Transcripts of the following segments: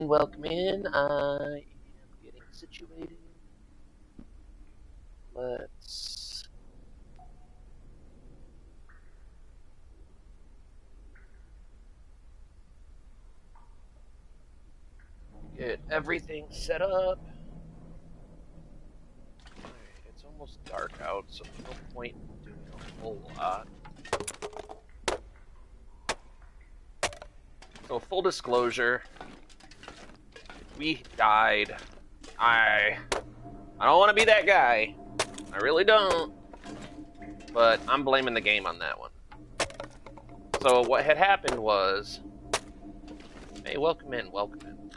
Welcome in. I am getting situated. Let's get everything set up. Alright, it's almost dark out, so there's no point in doing a whole lot. So, full disclosure, we died. I don't want to be that guy. I really don't. But I'm blaming the game on that one. So what had happened was, hey, welcome in, welcome in.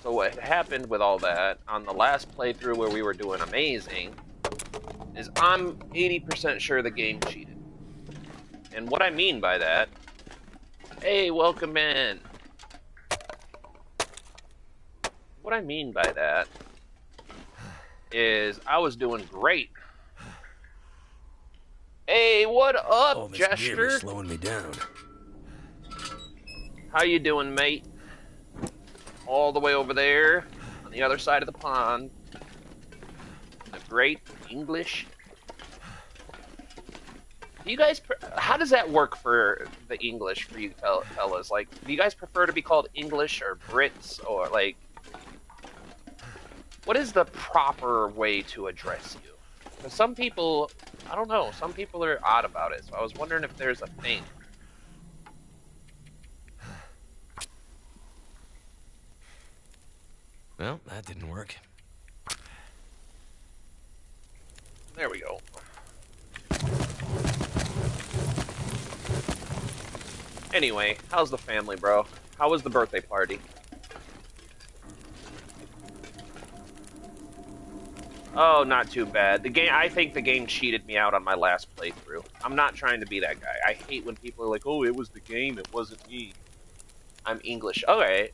So what had happened with all that on the last playthrough where we were doing amazing is I'm 80% sure the game cheated. And what I mean by that, hey, welcome in. What I mean by that is I was doing great. Hey, what up, All this Jester? gear is slowing me down. How you doing, mate? All the way over there on the other side of the pond. The great English. Do you guys? How does that work for the English for you fellas? Like, do you guys prefer to be called English or Brits or like? What is the proper way to address you? Because some people, I don't know, some people are odd about it. So I was wondering if there's a thing. Well, that didn't work. There we go. Anyway, how's the family, bro? How was the birthday party? Oh, not too bad. The game, I think the game cheated me out on my last playthrough. I'm not trying to be that guy. I hate when people are like, "Oh, it was the game, it wasn't me." I'm English. Okay.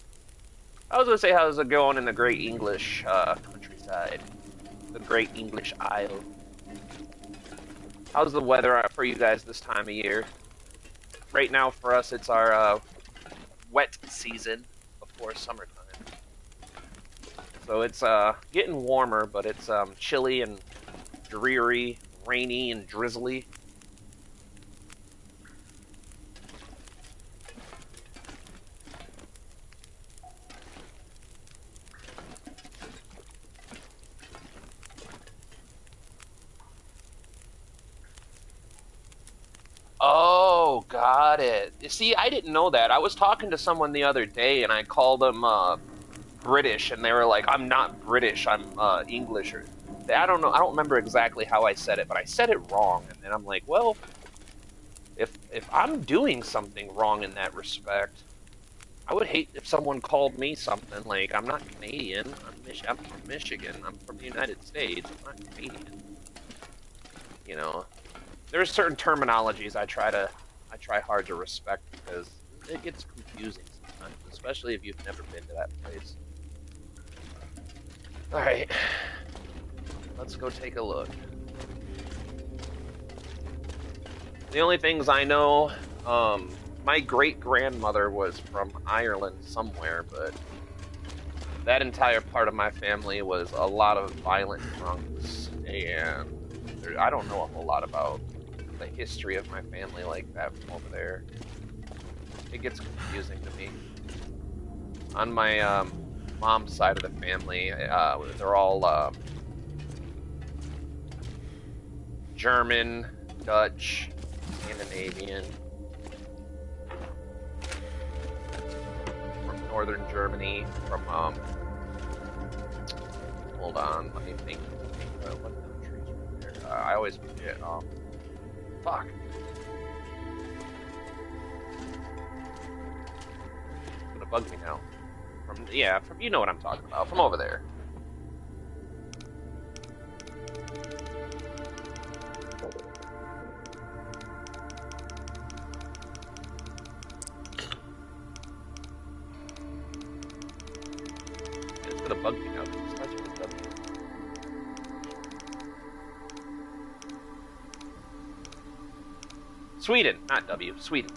I was gonna say, how's it going in the great English countryside? The great English Isle. How's the weather for you guys this time of year? Right now, for us, it's our wet season before summertime. So it's getting warmer, but it's chilly and dreary, rainy and drizzly. Oh, got it. You see, I didn't know that. I was talking to someone the other day, and I called them British, and they were like, "I'm not British. I'm English." Or I don't know. I don't remember exactly how I said it, but I said it wrong. And then I'm like, well, if I'm doing something wrong in that respect, I would hate if someone called me something like, I'm not Canadian. I'm from Michigan. I'm from the United States. I'm not Canadian. You know, there's certain terminologies I try hard to respect because it gets confusing sometimes, especially if you've never been to that place. All right, let's go take a look. The only things I know, my great-grandmother was from Ireland somewhere, but that entire part of my family was a lot of violent drunks, and I don't know a whole lot about the history of my family like that from over there. It gets confusing to me. On my mom's side of the family, they're all German, Dutch, Scandinavian, from northern Germany, from hold on, let me think. What countries were there? I always forget. Fuck. It's gonna bug me now. From you know what I'm talking about. From over there. It's gonna bug me now because it starts with a W. Sweden, not W. Sweden.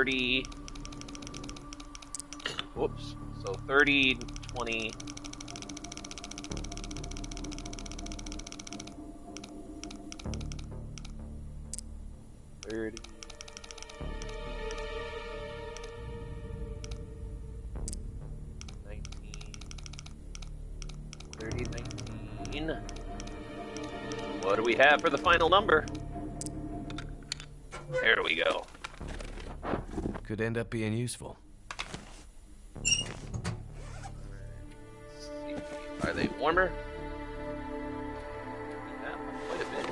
30. Whoops. So 30, 20. 30. 19. 30, 19. What do we have for the final number? There we go. Could end up being useful. Let's see. Are they warmer? Yeah, quite a bit.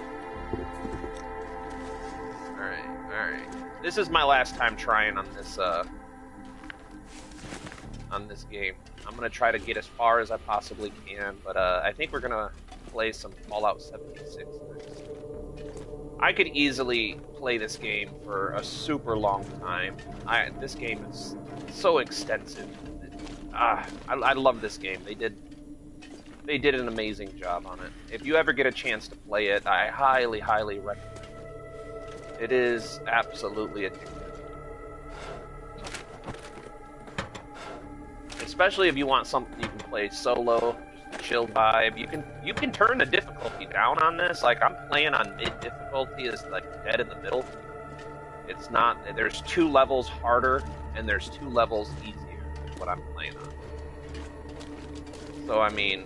Alright. This is my last time trying on this game. I'm gonna try to get as far as I possibly can, but I think we're gonna play some Fallout 76 next. I could easily play this game for a super long time. This game is so extensive. I love this game. They did an amazing job on it. If you ever get a chance to play it, I highly, highly recommend it. It is absolutely addictive. Especially if you want something you can play solo, just a chill vibe. You can turn the difficulty down on this. Like, I'm playing on mid difficulty, is like dead in the middle. It's not. There's 2 levels harder and there's 2 levels easier. Is what I'm playing on. So I mean,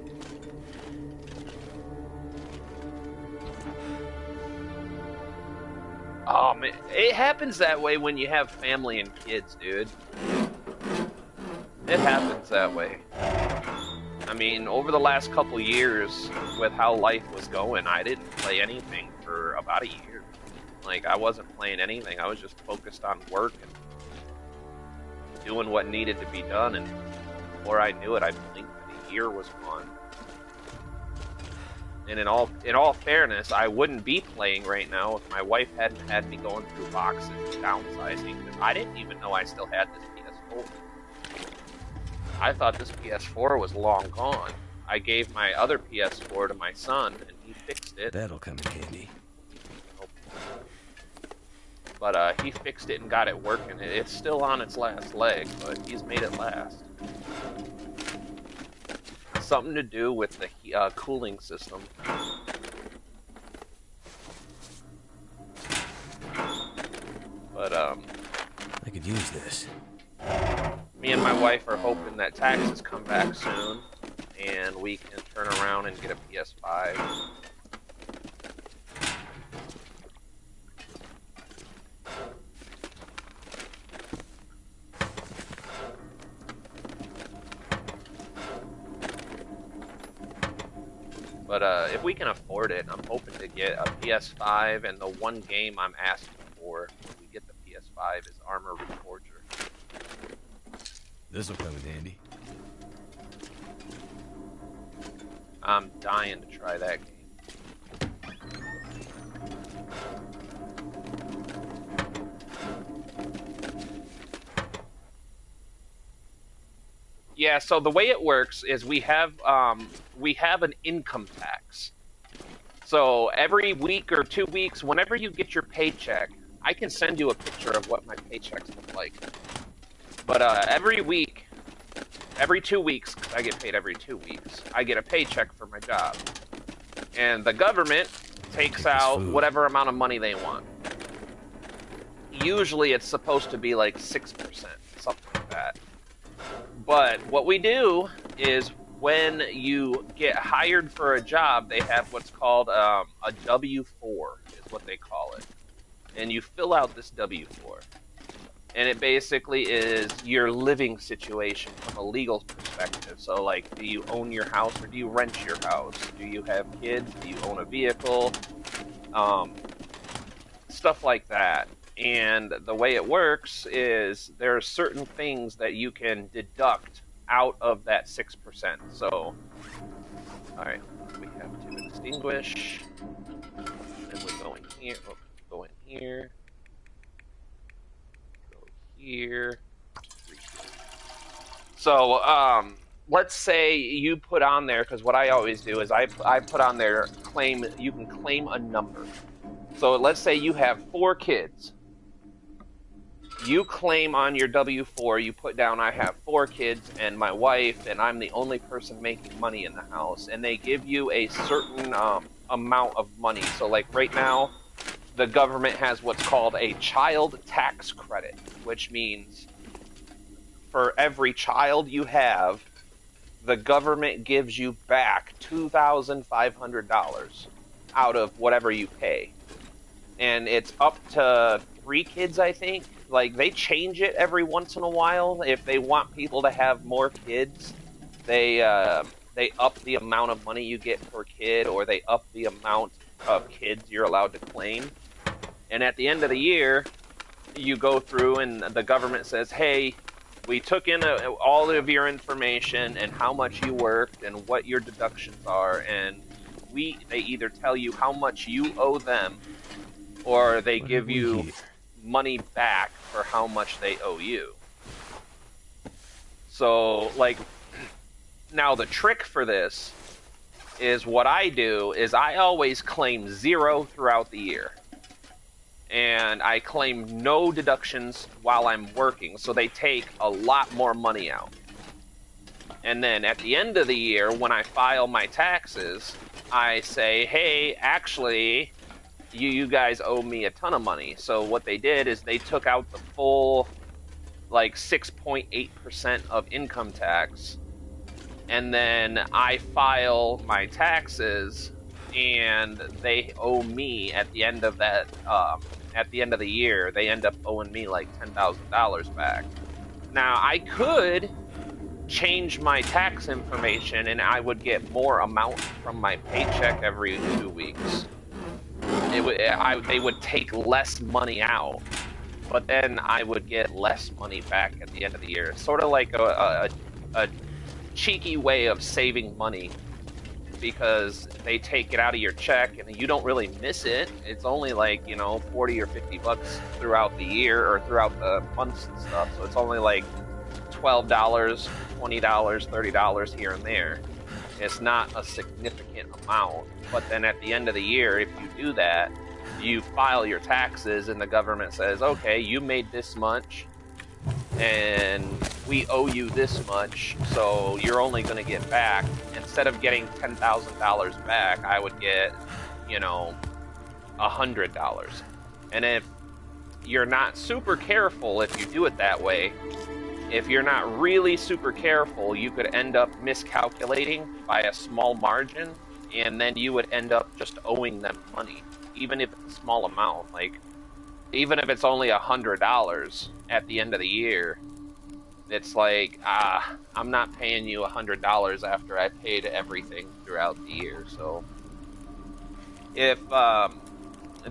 oh man, it happens that way when you have family and kids, dude. It happens that way. I mean, over the last couple years, with how life was going, I didn't play anything for about a year. Like, I wasn't playing anything. I was just focused on work and doing what needed to be done, and before I knew it, I blinked and a year was gone. And in all fairness, I wouldn't be playing right now if my wife hadn't had me going through boxes and downsizing, because I didn't even know I still had this PS4. I thought this PS4 was long gone. I gave my other PS4 to my son, and he fixed it. That'll come in handy. But he fixed it and got it working. It's still on its last leg, but he's made it last. Something to do with the cooling system. But I could use this. me and my wife are hoping that taxes come back soon, and we can turn around and get a PS5. But if we can afford it, I'm hoping to get a PS5, and the one game I'm asking for when we get the PS5 is Armor Reforger. This'll come in handy. I'm dying to try that game. Yeah, so the way it works is we have an income tax. So every week or 2 weeks, whenever you get your paycheck, I can send you a picture of what my paychecks look like. But every week, every 2 weeks, 'cause I get paid every 2 weeks, I get a paycheck for my job. And the government takes out whatever amount of money they want. Usually it's supposed to be like 6%, something like that. But what we do is when you get hired for a job, they have what's called a W-4, is what they call it. And you fill out this W-4. And it basically is your living situation from a legal perspective. So, like, do you own your house or do you rent your house? Do you have kids? Do you own a vehicle? Stuff like that. And the way it works is there are certain things that you can deduct out of that 6%. So, alright, we have to extinguish. And we're going here. Oh, go in here. Here. So, let's say you put on there, because what I always do is I put on there, you can claim a number. So let's say you have 4 kids. you claim on your W-4, you put down, I have 4 kids and my wife, and I'm the only person making money in the house, and they give you a certain amount of money. So, like, right now, the government has what's called a child tax credit, which means for every child you have, the government gives you back $2,500 out of whatever you pay. And it's up to 3 kids, I think. Like, they change it every once in a while. If they want people to have more kids, they up the amount of money you get per kid, or they up the amount of kids you're allowed to claim. And at the end of the year, you go through and the government says, hey, we took in all of your information and how much you worked and what your deductions are, and they either tell you how much you owe them, or they give you money back for how much they owe you. So, like, now the trick for this is what I do is I always claim 0 throughout the year. And I claim no deductions while I'm working, so they take a lot more money out. And then at the end of the year, when I file my taxes, I say, hey, actually, you guys owe me a ton of money. So what they did is they took out the full, like, 6.8% of income tax, and then I file my taxes, and they owe me at the end of that, at the end of the year, they end up owing me like $10,000 back. Now, I could change my tax information and I would get more amount from my paycheck every 2 weeks. They would take less money out, but then I would get less money back at the end of the year. It's sort of like a cheeky way of saving money, because they take it out of your check and you don't really miss it. It's only like, you know, 40 or 50 bucks throughout the year or throughout the months and stuff. So it's only like $12, $20, $30 here and there. It's not a significant amount. But then at the end of the year, if you do that, you file your taxes and the government says, okay, you made this much and we owe you this much, so you're only going to get back, instead of getting $10,000 back, I would get, you know, $100. And if you're not super careful, if you do it that way, if you're not really super careful, you could end up miscalculating by a small margin, and then you would end up just owing them money, even if it's a small amount. Like, even if it's only $100 at the end of the year, it's like, I'm not paying you $100 after I paid everything throughout the year. So if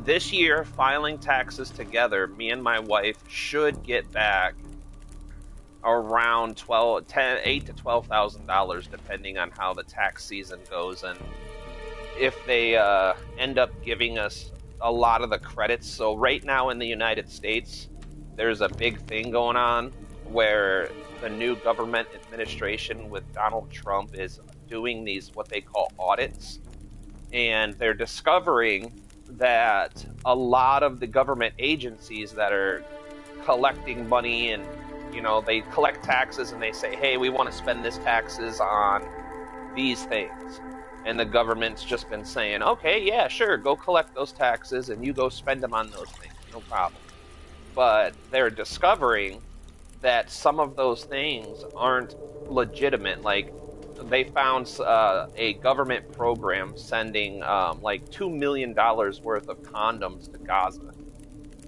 this year, filing taxes together, me and my wife should get back around $8,000 to $12,000, depending on how the tax season goes, and if they end up giving us a lot of the credits. So right now in the United States, there's a big thing going on where the new government administration with Donald Trump is doing these, what they call audits, and they're discovering that a lot of the government agencies that are collecting money, and, you know, they collect taxes and they say, hey, we want to spend this taxes on these things. And the government's just been saying, okay, yeah, sure, go collect those taxes and you go spend them on those things, no problem. But they're discovering that some of those things aren't legitimate. Like, they found a government program sending like $2 million worth of condoms to Gaza.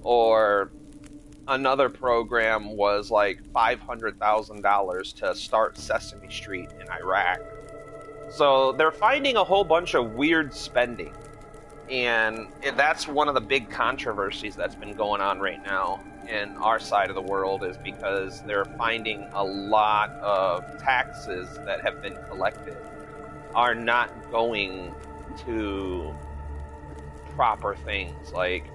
Or another program was like $500,000 to start Sesame Street in Iraq. So they're finding a whole bunch of weird spending. And that's one of the big controversies that's been going on right now in our side of the world, is because they're finding a lot of taxes that have been collected are not going to proper things. Like,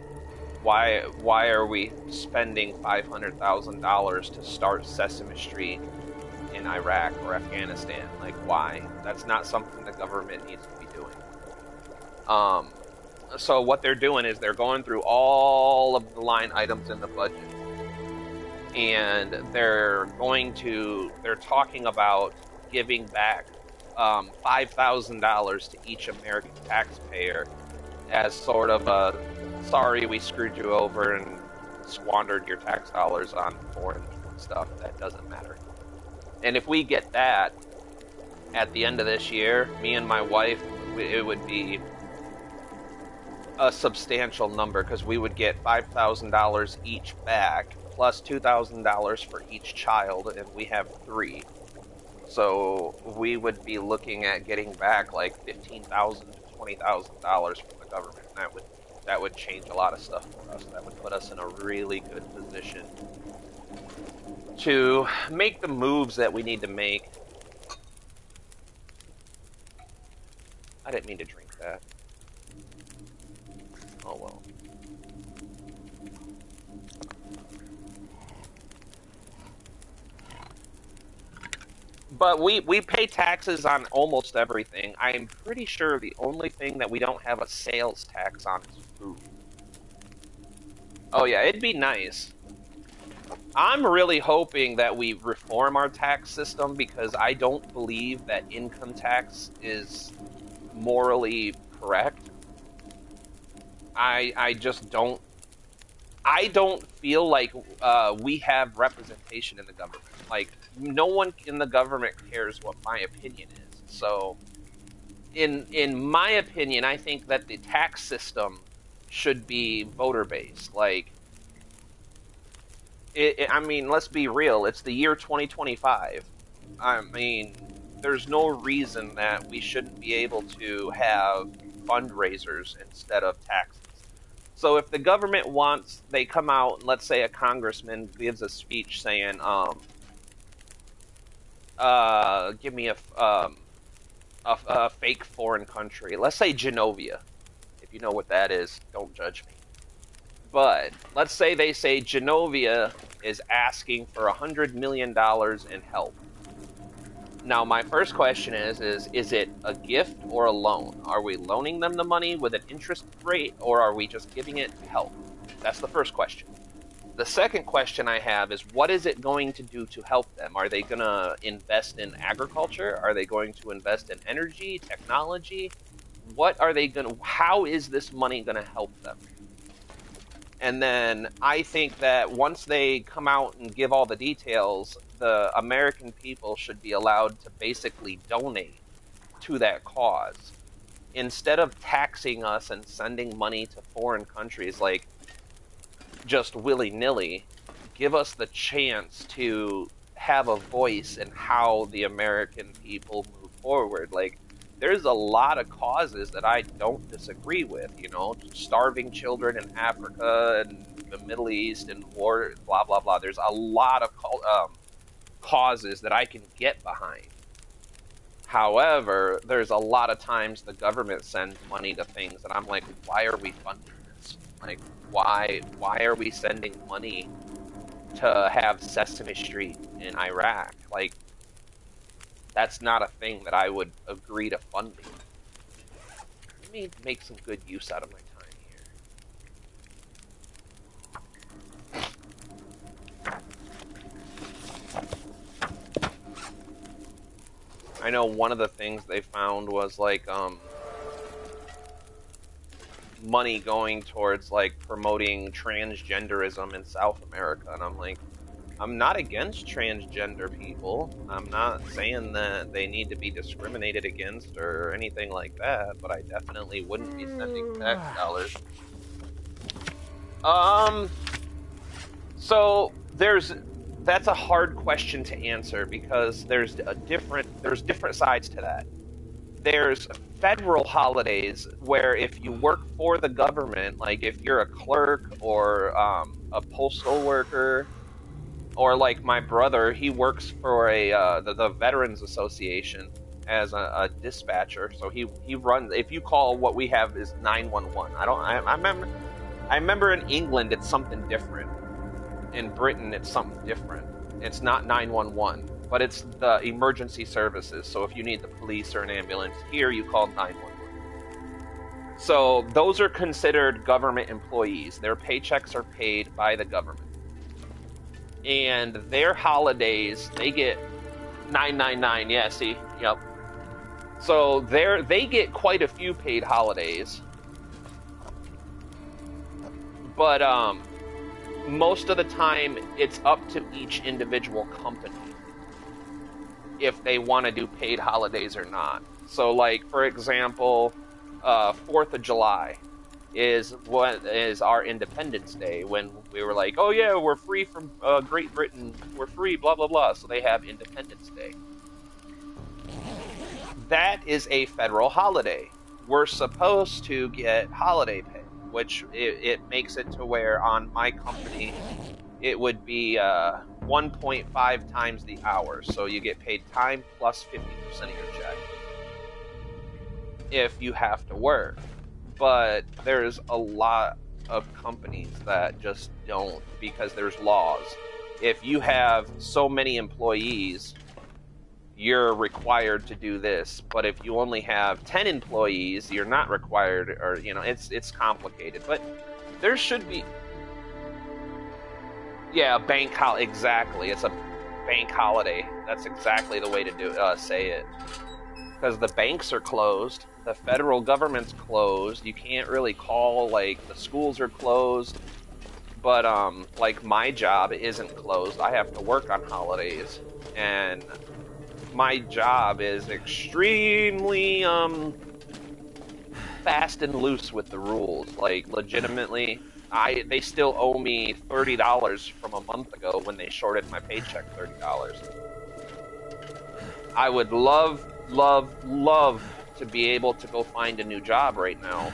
why are we spending $500,000 to start Sesame Street in Iraq or Afghanistan? Like, why? That's not something the government needs to be doing. So what they're doing is they're going through all of the line items in the budget, and they're talking about giving back $5,000 to each American taxpayer as sort of a sorry we screwed you over and squandered your tax dollars on foreign stuff that doesn't matter. And if we get that at the end of this year, me and my wife, it would be a substantial number because we would get $5,000 each back plus $2,000 for each child, and we have 3. So we would be looking at getting back like $15,000 to $20,000 from the government. And that would change a lot of stuff for us. That would put us in a really good position to make the moves that we need to make. I didn't mean to drink that. Oh well. But we pay taxes on almost everything. I am pretty sure the only thing that we don't have a sales tax on is food. Oh yeah, it'd be nice. I'm really hoping that we reform our tax system because I don't believe that income tax is morally correct. I just don't. I don't feel like we have representation in the government. Like, no one in the government cares what my opinion is. So, in my opinion, I think that the tax system should be voter-based. Like, I mean, let's be real. It's the year 2025. I mean, there's no reason that we shouldn't be able to have fundraisers instead of taxes. So if the government wants, they come out, and let's say a congressman gives a speech saying, give me a fake foreign country. Let's say Genovia. If you know what that is, don't judge me. But let's say they say Genovia is asking for $100 million in help. Now, my first question is it a gift or a loan? Are we loaning them the money with an interest rate, or are we just giving it to help? That's the first question. The second question I have is, what is it going to do to help them? Are they going to invest in agriculture? Are they going to invest in energy, technology? What are they going to, how is this money going to help them? And then I think that once they come out and give all the details, the American people should be allowed to basically donate to that cause. Instead of taxing us and sending money to foreign countries, like, just willy-nilly, give us the chance to have a voice in how the American people move forward. Like, there's a lot of causes that I don't disagree with, you know, starving children in Africa and the Middle East and war, blah, blah, blah. There's a lot of causes that I can get behind. However, there's a lot of times the government sends money to things and I'm like, why are we funding this? Like, why are we sending money to have Sesame Street in Iraq? Like, that's not a thing that I would agree to funding. Let me make some good use out of my time here. I know one of the things they found was like money going towards like promoting transgenderism in South America, and I'm like, I'm not against transgender people. I'm not saying that they need to be discriminated against or anything like that, but I definitely wouldn't be sending tax dollars. So that's a hard question to answer because there's different sides to that. There's federal holidays where if you work for the government, like if you're a clerk or a postal worker, or like my brother, he works for the Veterans Association as a dispatcher. So he runs. If you call, what we have is 911. I remember in England it's something different. In Britain it's something different. It's not 911, but it's the emergency services. So if you need the police or an ambulance, here you call 911. So those are considered government employees. Their paychecks are paid by the government. and their holidays, they get 999. Yeah, see, yep. So they get quite a few paid holidays, but most of the time it's up to each individual company if they want to do paid holidays or not. So, like for example, 4th of July is what is our Independence Day, when we were like, oh yeah, we're free from Great Britain, we're free, blah blah blah. So they have Independence Day. That is a federal holiday. We're supposed to get holiday pay, which it makes it to where on my company it would be 1.5 times the hours. So you get paid time plus 50% of your check if you have to work. But there's a lot of companies that just don't, because there's laws. If you have so many employees, you're required to do this, but if you only have 10 employees, you're not required, or it's complicated. But there should be, yeah, bank holiday, exactly. It's a bank holiday. That's exactly the way to say it. Because the banks are closed, the federal government's closed. You can't really call, like, the schools are closed. But like my job isn't closed. I have to work on holidays, and my job is extremely fast and loose with the rules. Like, legitimately, they still owe me $30 from a month ago when they shorted my paycheck $30. I would love to be able to go find a new job right now.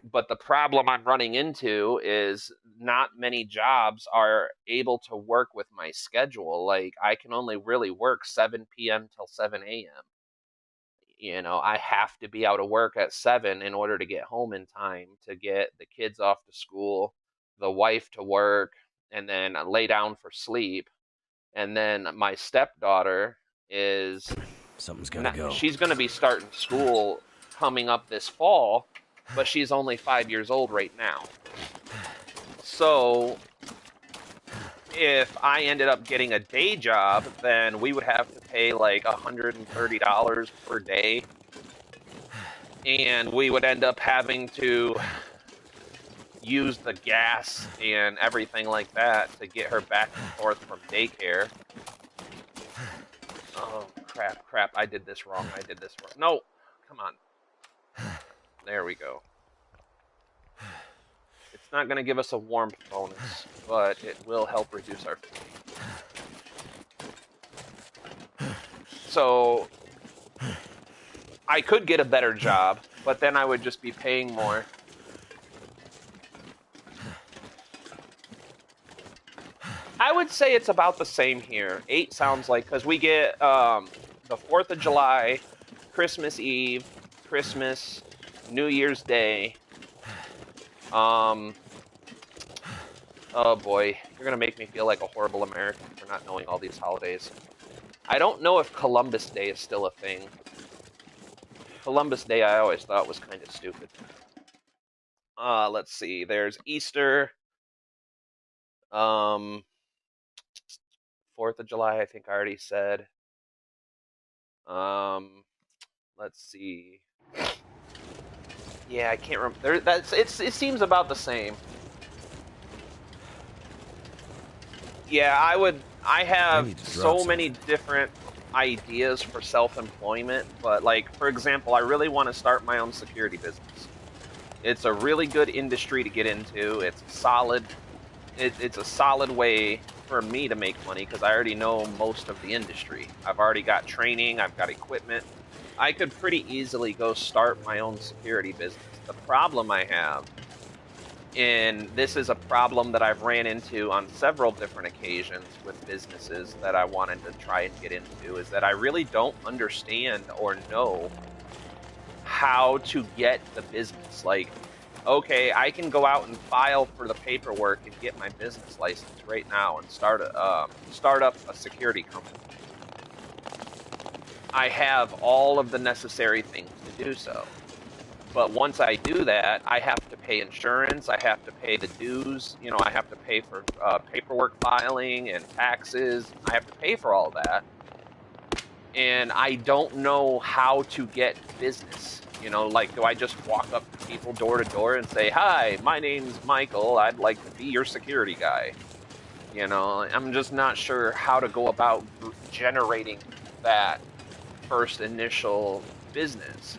But the problem I'm running into is not many jobs are able to work with my schedule. Like, I can only really work 7 p.m. till 7 a.m. I have to be out of work at 7 in order to get home in time to get the kids off to school, the wife to work, and then lay down for sleep. And then my stepdaughter is Something's gotta go. she's going to be starting school coming up this fall, but she's only 5 years old right now. So if I ended up getting a day job, then we would have to pay like $130 per day, and we would end up having to use the gas and everything like that to get her back and forth from daycare. Oh, crap, I did this wrong. No, come on. There we go. It's not going to give us a warmth bonus, but it will help reduce our fatigue. So I could get a better job, but then I would just be paying more. I would say it's about the same here. 8 sounds like, because we get the 4th of July, Christmas Eve, Christmas, New Year's Day. Oh boy, you're gonna make me feel like a horrible American for not knowing all these holidays. I don't know if Columbus Day is still a thing. Columbus Day I always thought was kind of stupid. Let's see, there's Easter. 4th of July, I think I already said. Let's see. Yeah, I can't remember. It seems about the same. Yeah, I have so many different ideas for self-employment, but like, for example, I really want to start my own security business. It's a really good industry to get into. It's a solid way for me to make money because I already know most of the industry. I've already got training, I've got equipment. I could pretty easily go start my own security business. The problem I have, and this is a problem that I've ran into on several different occasions with businesses that I wanted to try and get into, is that I really don't understand or know how to get the business. Like, okay, I can go out and file for the paperwork and get my business license right now and start up a security company. I have all of the necessary things to do so. But once I do that, I have to pay insurance, I have to pay the dues, you know, I have to pay for paperwork filing and taxes. I have to pay for all that. And I don't know how to get business. You know, like, do I just walk up to people door to door and say, hi, my name's Michael, I'd like to be your security guy? You know, I'm just not sure how to go about generating that first initial business.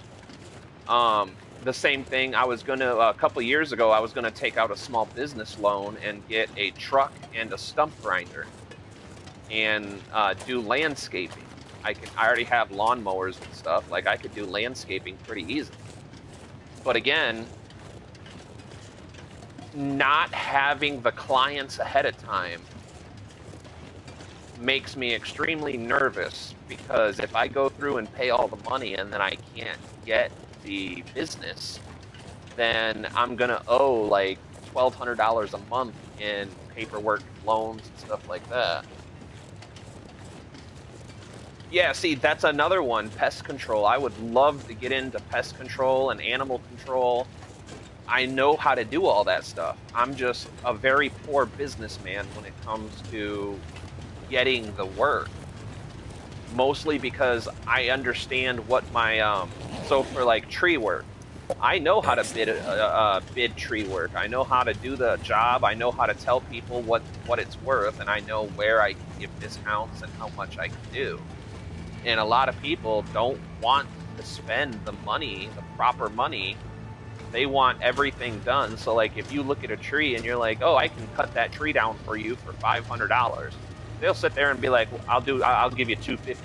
The same thing, I was gonna, a couple years ago, I was gonna take out a small business loan and get a truck and a stump grinder and do landscaping. I already have lawnmowers and stuff. Like, I could do landscaping pretty easily. But again, not having the clients ahead of time makes me extremely nervous, because if I go through and pay all the money and then I can't get the business, then I'm gonna owe like $1,200 a month in paperwork, loans, and stuff like that. Yeah, see, that's another one, pest control. I would love to get into pest control and animal control. I know how to do all that stuff. I'm just a very poor businessman when it comes to getting the work. Mostly because I understand what my, so for like tree work, I know how to bid tree work. I know how to do the job. I know how to tell people what it's worth, and I know where I can give discounts and how much I can do. And a lot of people don't want to spend the money, the proper money. They want everything done. So like, if you look at a tree and you're like, oh, I can cut that tree down for you for $500. They'll sit there and be like, well, I'll give you $250.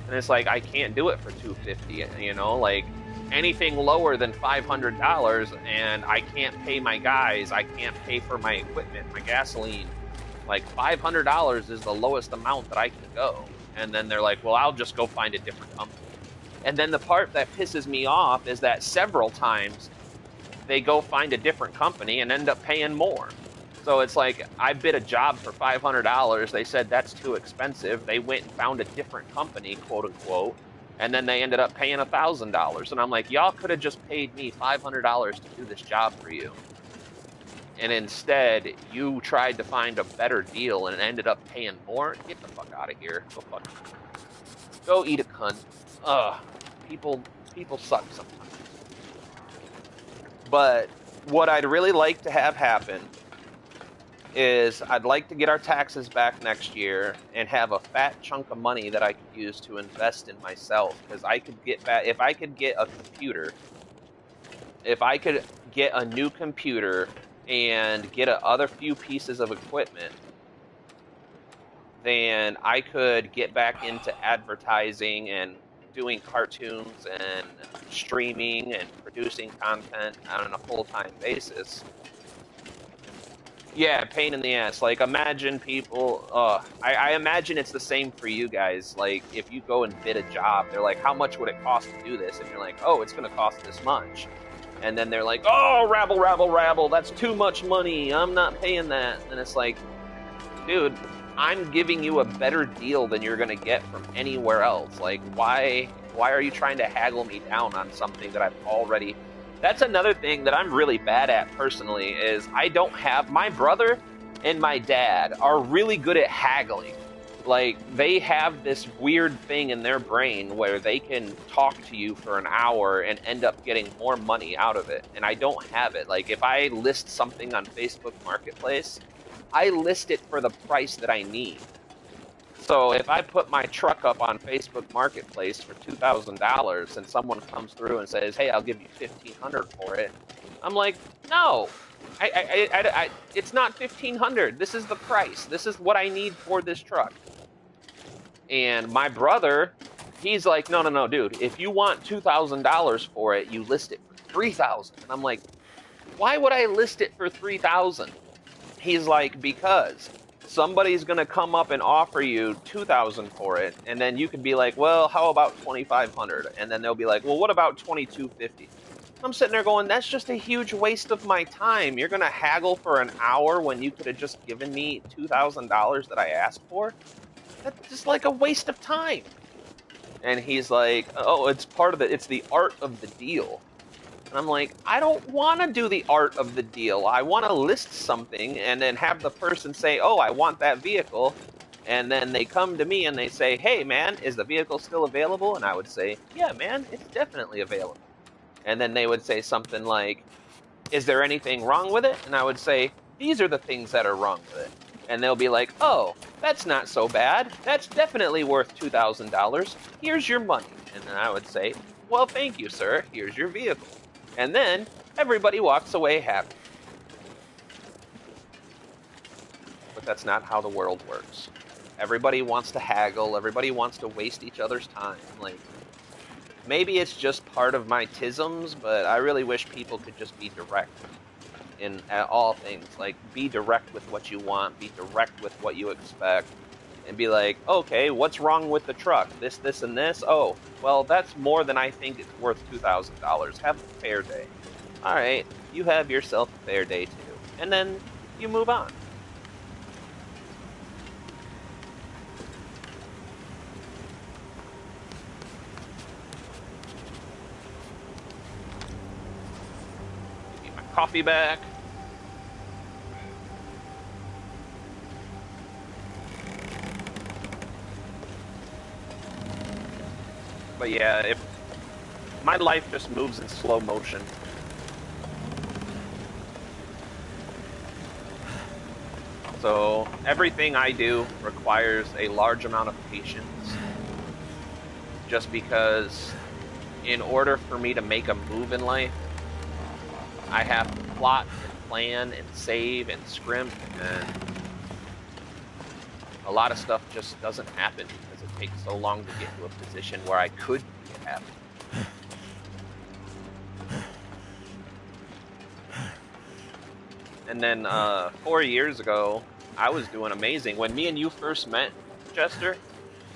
And it's like, I can't do it for $250. You know, like, anything lower than $500 and I can't pay my guys, I can't pay for my equipment, my gasoline. Like, $500 is the lowest amount that I can go. And then they're like, well, I'll just go find a different company. And then the part that pisses me off is that several times they go find a different company and end up paying more. So it's like, I bid a job for $500. They said that's too expensive. They went and found a different company, quote unquote, and then they ended up paying $1,000. And I'm like, y'all could have just paid me $500 to do this job for you. And instead, you tried to find a better deal and ended up paying more. Get the fuck out of here. Go eat a cunt. Ugh. People suck sometimes. But what I'd really like to have happen is I'd like to get our taxes back next year and have a fat chunk of money that I could use to invest in myself. Because I could get back, if I could get a computer, if I could get a new computer and get other few pieces of equipment, then I could get back into advertising and doing cartoons and streaming and producing content on a full-time basis. Yeah, pain in the ass. Like, imagine people, I imagine it's the same for you guys. Like, if you go and bid a job, they're like, how much would it cost to do this? And you're like, oh, it's going to cost this much. And then they're like, oh, rabble, that's too much money, I'm not paying that. And it's like, dude, I'm giving you a better deal than you're gonna get from anywhere else. Like, why are you trying to haggle me down on something that I've already... That's another thing that I'm really bad at personally, is I don't have... My brother and my dad are really good at haggling. Like, they have this weird thing in their brain where they can talk to you for an hour and end up getting more money out of it. And I don't have it. Like, if I list something on Facebook Marketplace, I list it for the price that I need. So if I put my truck up on Facebook Marketplace for $2,000 and someone comes through and says, hey, I'll give you $1,500 for it, I'm like, no, it's not $1,500. This is the price. This is what I need for this truck. And my brother, he's like, no, dude, if you want $2,000 for it, you list it for $3,000. And I'm like, why would I list it for $3,000? He's like, because somebody's going to come up and offer you $2,000 for it, and then you could be like, well, how about $2,500? And then they'll be like, well, what about $2,250? I'm sitting there going, that's just a huge waste of my time. You're going to haggle for an hour when you could have just given me $2,000 that I asked for? That's just like a waste of time. And he's like, oh, it's part of it. It's the art of the deal. And I'm like, I don't want to do the art of the deal. I want to list something and then have the person say, oh, I want that vehicle. And then they come to me and they say, hey, man, is the vehicle still available? And I would say, yeah, man, it's definitely available. And then they would say something like, is there anything wrong with it? And I would say, these are the things that are wrong with it. And they'll be like, oh, that's not so bad. That's definitely worth $2,000. Here's your money. And then I would say, well, thank you, sir. Here's your vehicle. And then everybody walks away happy. But that's not how the world works. Everybody wants to haggle. Everybody wants to waste each other's time. Like, maybe it's just part of my tisms, but I really wish people could just be direct in all things. Like, be direct with what you want, be direct with what you expect, and be like, okay, what's wrong with the truck? This, and this? Oh, well, that's more than I think it's worth $2,000. Have a fair day. All right, you have yourself a fair day too. And then you move on. Give me my coffee back. But yeah, if my life just moves in slow motion. So everything I do requires a large amount of patience, just because in order for me to make a move in life, I have to plot and plan and save and scrimp, and a lot of stuff just doesn't happen because it takes so long to get to a position where I could make it happen. And then 4 years ago, I was doing amazing. When me and you first met, Chester,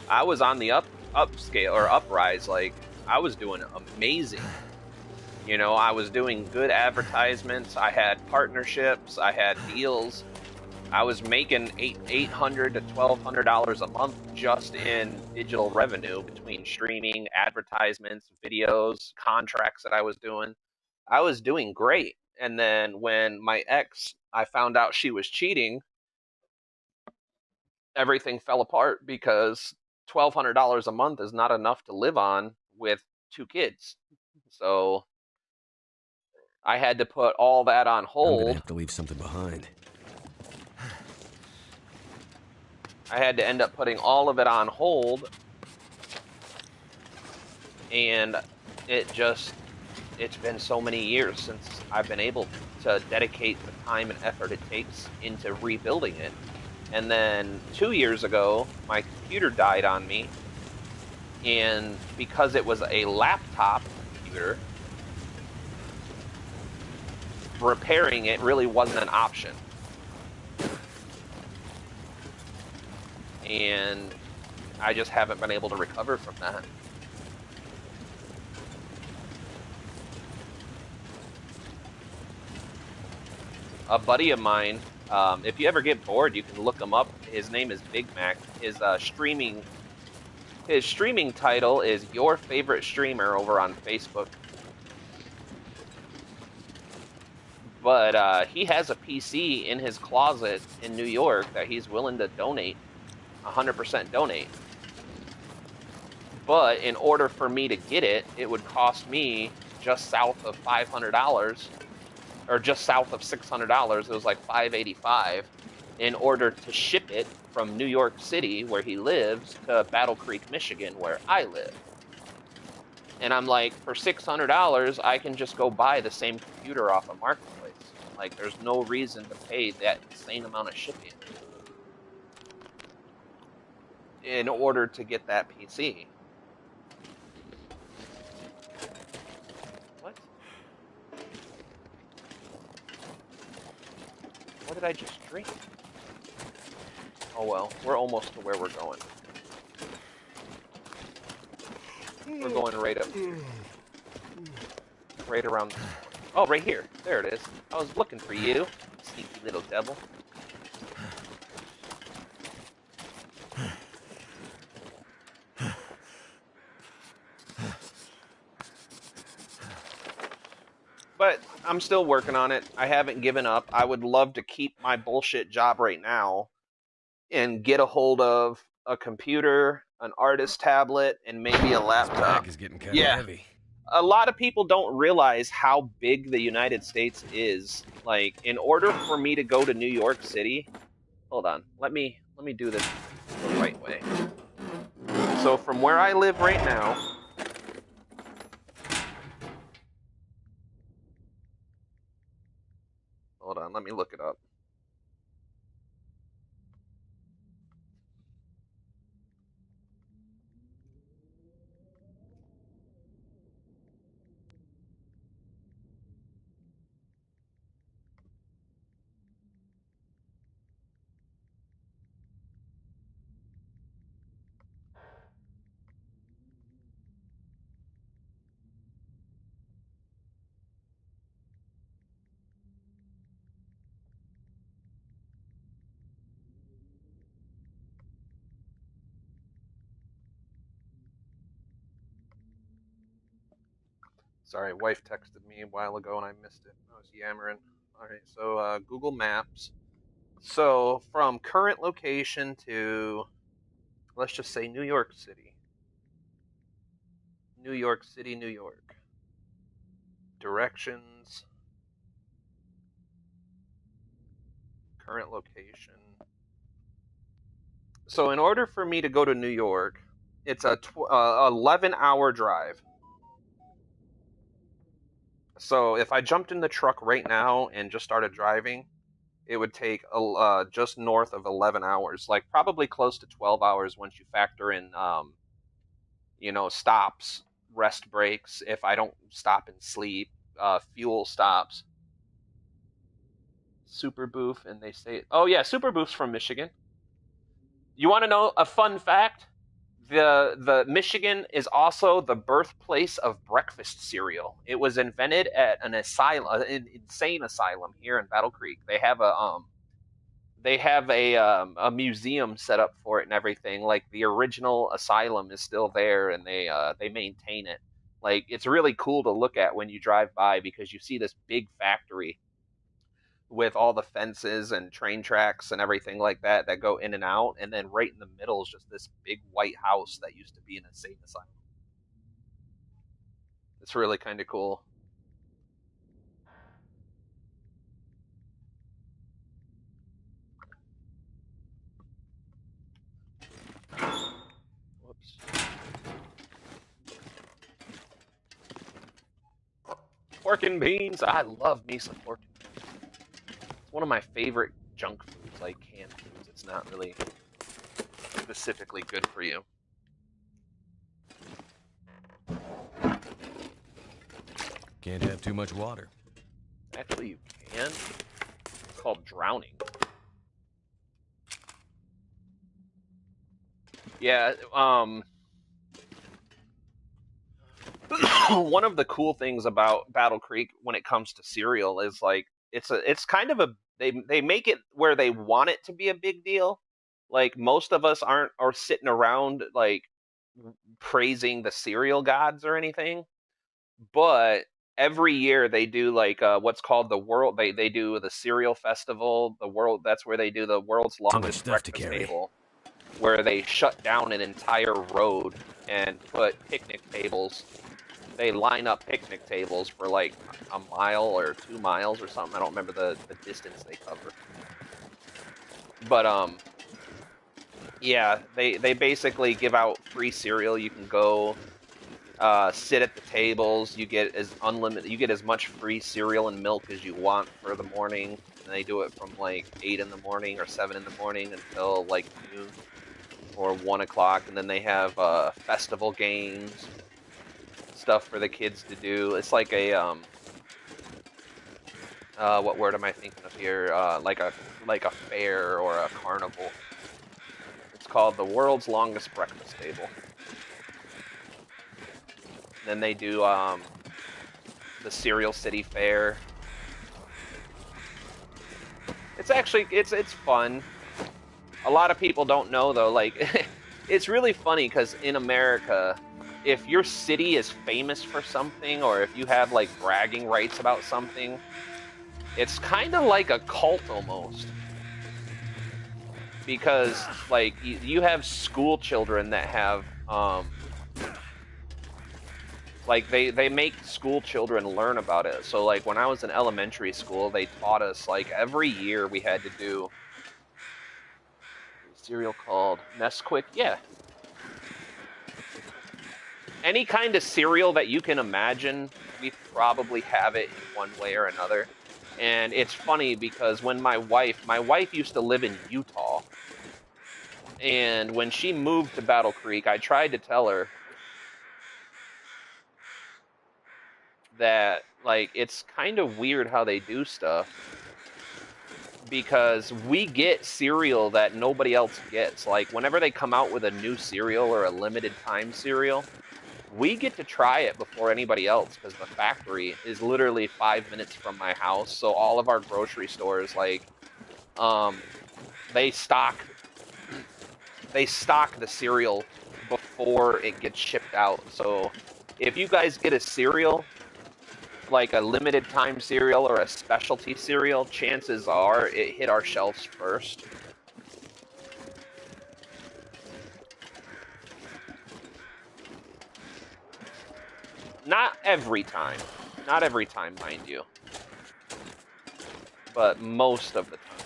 I was on the upscale or uprise. Like, I was doing amazing. You know, I was doing good advertisements. I had partnerships. I had deals. I was making $800 to $1,200 a month just in digital revenue between streaming, advertisements, videos, contracts that I was doing. I was doing great. And then when my ex, I found out she was cheating, everything fell apart because $1,200 a month is not enough to live on with 2 kids. So I had to put all that on I'm gonna hold. have to leave something behind. I had to end up putting all of it on hold, and it's been so many years since I've been able to dedicate the time and effort it takes into rebuilding it. And then 2 years ago, my computer died on me, and because it was a laptop computer, repairing it really wasn't an option. And I just haven't been able to recover from that. A buddy of mine, if you ever get bored, you can look him up. His name is Big Mac. His streaming title is Your Favorite Streamer over on Facebook. But he has a PC in his closet in New York that he's willing to donate, 100% donate. But in order for me to get it, it would cost me just south of $500, or just south of $600. It was like $585 in order to ship it from New York City, where he lives, to Battle Creek, Michigan, where I live. And I'm like, for $600, I can just go buy the same computer off a marketplace. Like, there's no reason to pay that insane amount of shipping in order to get that PC. What? What did I just drink? Oh well, we're almost to where we're going. We're going right up here. Right around this corner. Oh, right here. There it is. I was looking for you, sneaky little devil. But I'm still working on it. I haven't given up. I would love to keep my bullshit job right now and get a hold of a computer, an artist tablet, and maybe a This laptop. pack is getting kind of Yeah. heavy. A lot of people don't realize how big the United States is. Like, in order for me to go to New York City, hold on. Let me do this the right way. So from where I live right now, hold on, let me look it up. Sorry, wife texted me a while ago and I missed it. I was yammering. All right, so Google Maps. So from current location to, let's just say New York City. New York City, New York. Directions. Current location. So in order for me to go to New York, it's a 11-hour drive. So if I jumped in the truck right now and just started driving, it would take just north of 11 hours, like probably close to 12 hours once you factor in, stops, rest breaks, if I don't stop and sleep, fuel stops. Super Boof, and they say, oh yeah, Super Boof's from Michigan. You want to know a fun fact? The Michigan is also the birthplace of breakfast cereal. It was invented at an insane asylum here in Battle Creek. They have a museum set up for it and everything. Like the original asylum is still there, and they maintain it. Like it's really cool to look at when you drive by because you see this big factory with all the fences and train tracks and everything like that go in and out, and then right in the middle is just this big white house that used to be an insane asylum. It's really kind of cool. Whoops. Pork and beans. I love me some pork and beans. It's one of my favorite junk foods, like canned foods. It's not really specifically good for you. Can't have too much water. Actually, you can. It's called drowning. Yeah. One of the cool things about Battle Creek when it comes to cereal is like it's kind of a they make it where they want it to be a big deal. Like most of us aren't are sitting around like praising the cereal gods or anything, but every year they do like what's called the world they do the cereal festival, the world that's where they do the world's Too much longest stuff to breakfast carry. table where they shut down an entire road and put picnic tables. They line up picnic tables for like a mile or 2 miles or something. I don't remember the distance they cover. But yeah, they basically give out free cereal. You can go sit at the tables. You get as much free cereal and milk as you want for the morning. And they do it from like 8 in the morning or 7 in the morning until like noon or 1 o'clock. And then they have festival games, stuff for the kids to do. It's like a what word am I thinking of here? Like a fair or a carnival. It's called the world's longest breakfast table. Then they do the Cereal City Fair. It's actually it's fun. A lot of people don't know though. Like it's really funny because in America, if your city is famous for something, or if you have like bragging rights about something, it's kind of like a cult almost. Because like you have school children that have like they make school children learn about it. So like when I was in elementary school, they taught us like every year we had to do a cereal called Nesquik. Yeah, any kind of cereal that you can imagine, we probably have it in one way or another. And it's funny because when my wife used to live in Utah, and when she moved to Battle Creek, I tried to tell her that like it's kind of weird how they do stuff because we get cereal that nobody else gets. Like whenever they come out with a new cereal or a limited time cereal, we get to try it before anybody else because the factory is literally 5 minutes from my house. So all of our grocery stores, like, um, they stock they stock the cereal before it gets shipped out. So if you guys get a cereal, like a limited time cereal or a specialty cereal, chances are it hit our shelves first. Not every time. Not every time, mind you. But most of the time.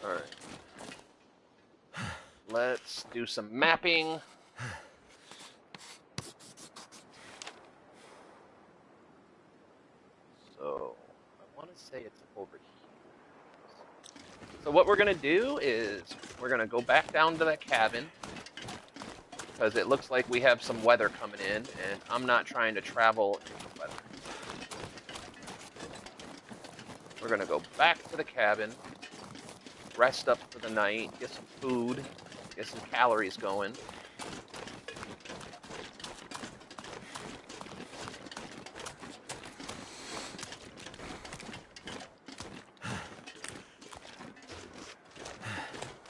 Alright. Let's do some mapping. So, I want to say it's over here. So what we're going to do is we're going to go back down to that cabin because it looks like we have some weather coming in, and I'm not trying to travel in the weather. We're going to go back to the cabin, rest up for the night, get some food, get some calories going.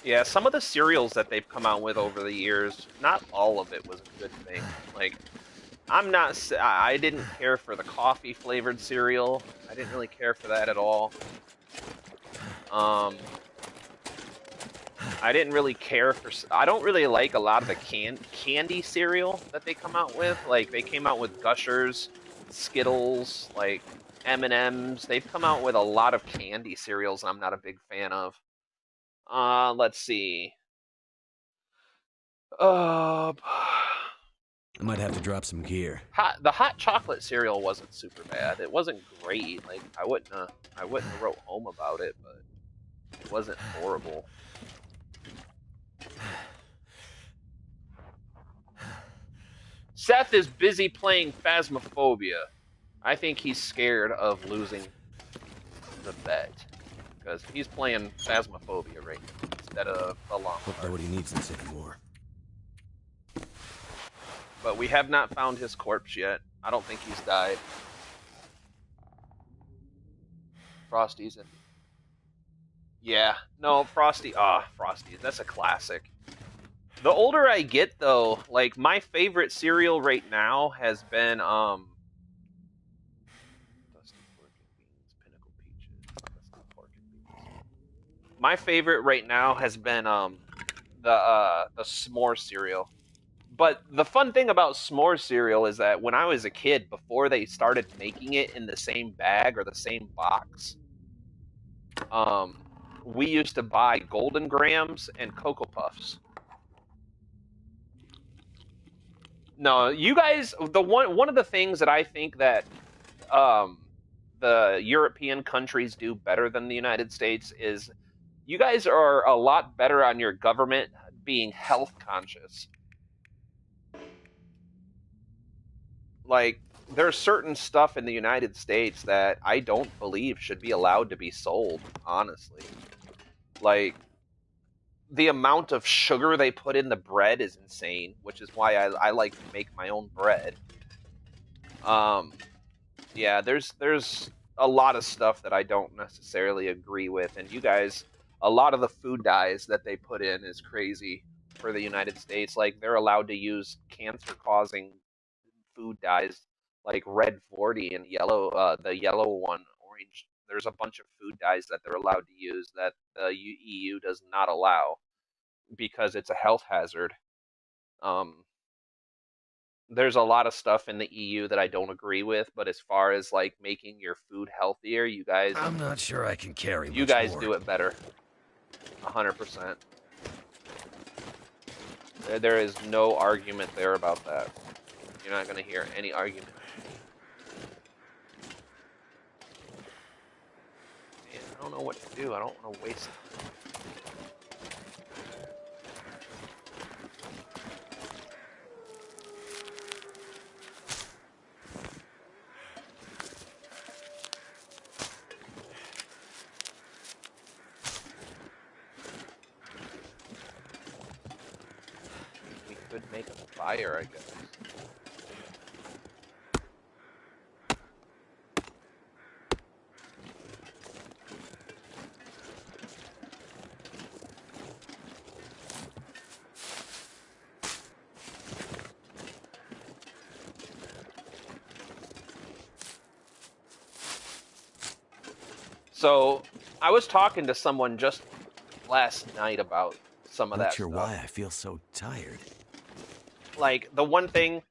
Yeah, some of the cereals that they've come out with over the years, not all of it was a good thing. Like, I didn't care for the coffee flavored cereal. I didn't really care for that at all. I didn't really care for. I don't really like a lot of the candy cereal that they come out with. Like they came out with Gushers, Skittles, like M&Ms. They've come out with a lot of candy cereals, and I'm not a big fan of. Let's see. Uh, I might have to drop some gear. the hot chocolate cereal wasn't super bad. It wasn't great. Like I wouldn't have wrote home about it, but it wasn't horrible. Seth is busy playing Phasmophobia. I think he's scared of losing the bet because he's playing Phasmophobia right now instead of the long Hope nobody needs this anymore. But we have not found his corpse yet. I don't think he's died. Frosty's in. Yeah, no, Frosty. Frosty. That's a classic. The older I get, though, like my favorite cereal right now has been Dusty pork and beans, pinnacle peaches. That's not pork and beans. My favorite right now has been the s'more cereal. But the fun thing about s'more cereal is that when I was a kid, before they started making it in the same bag or the same box, um, we used to buy Golden Grams and Cocoa Puffs. No, you guys, one of the things that I think that um, the European countries do better than the United States is you guys are a lot better on your government being health conscious. Like there's certain stuff in the United States that I don't believe should be allowed to be sold, honestly. Like, the amount of sugar they put in the bread is insane, which is why I like to make my own bread. Um, yeah, there's a lot of stuff that I don't necessarily agree with, and you guys, a lot of the food dyes that they put in is crazy for the United States. Like they're allowed to use cancer-causing food dyes like red 40 and yellow, the yellow one, orange. There's a bunch of food dyes that they're allowed to use that the EU does not allow because it's a health hazard. Um, there's a lot of stuff in the EU that I don't agree with, but as far as like making your food healthier, I'm not sure I can carry you much guys more. do it better. 100%. There is no argument there about that. You're not going to hear any argument. Man, I don't know what to do. I don't want to waste. We could make a fire, I guess. So, I was talking to someone just last night about some of Not that sure stuff. why I feel so tired. Like, the one thing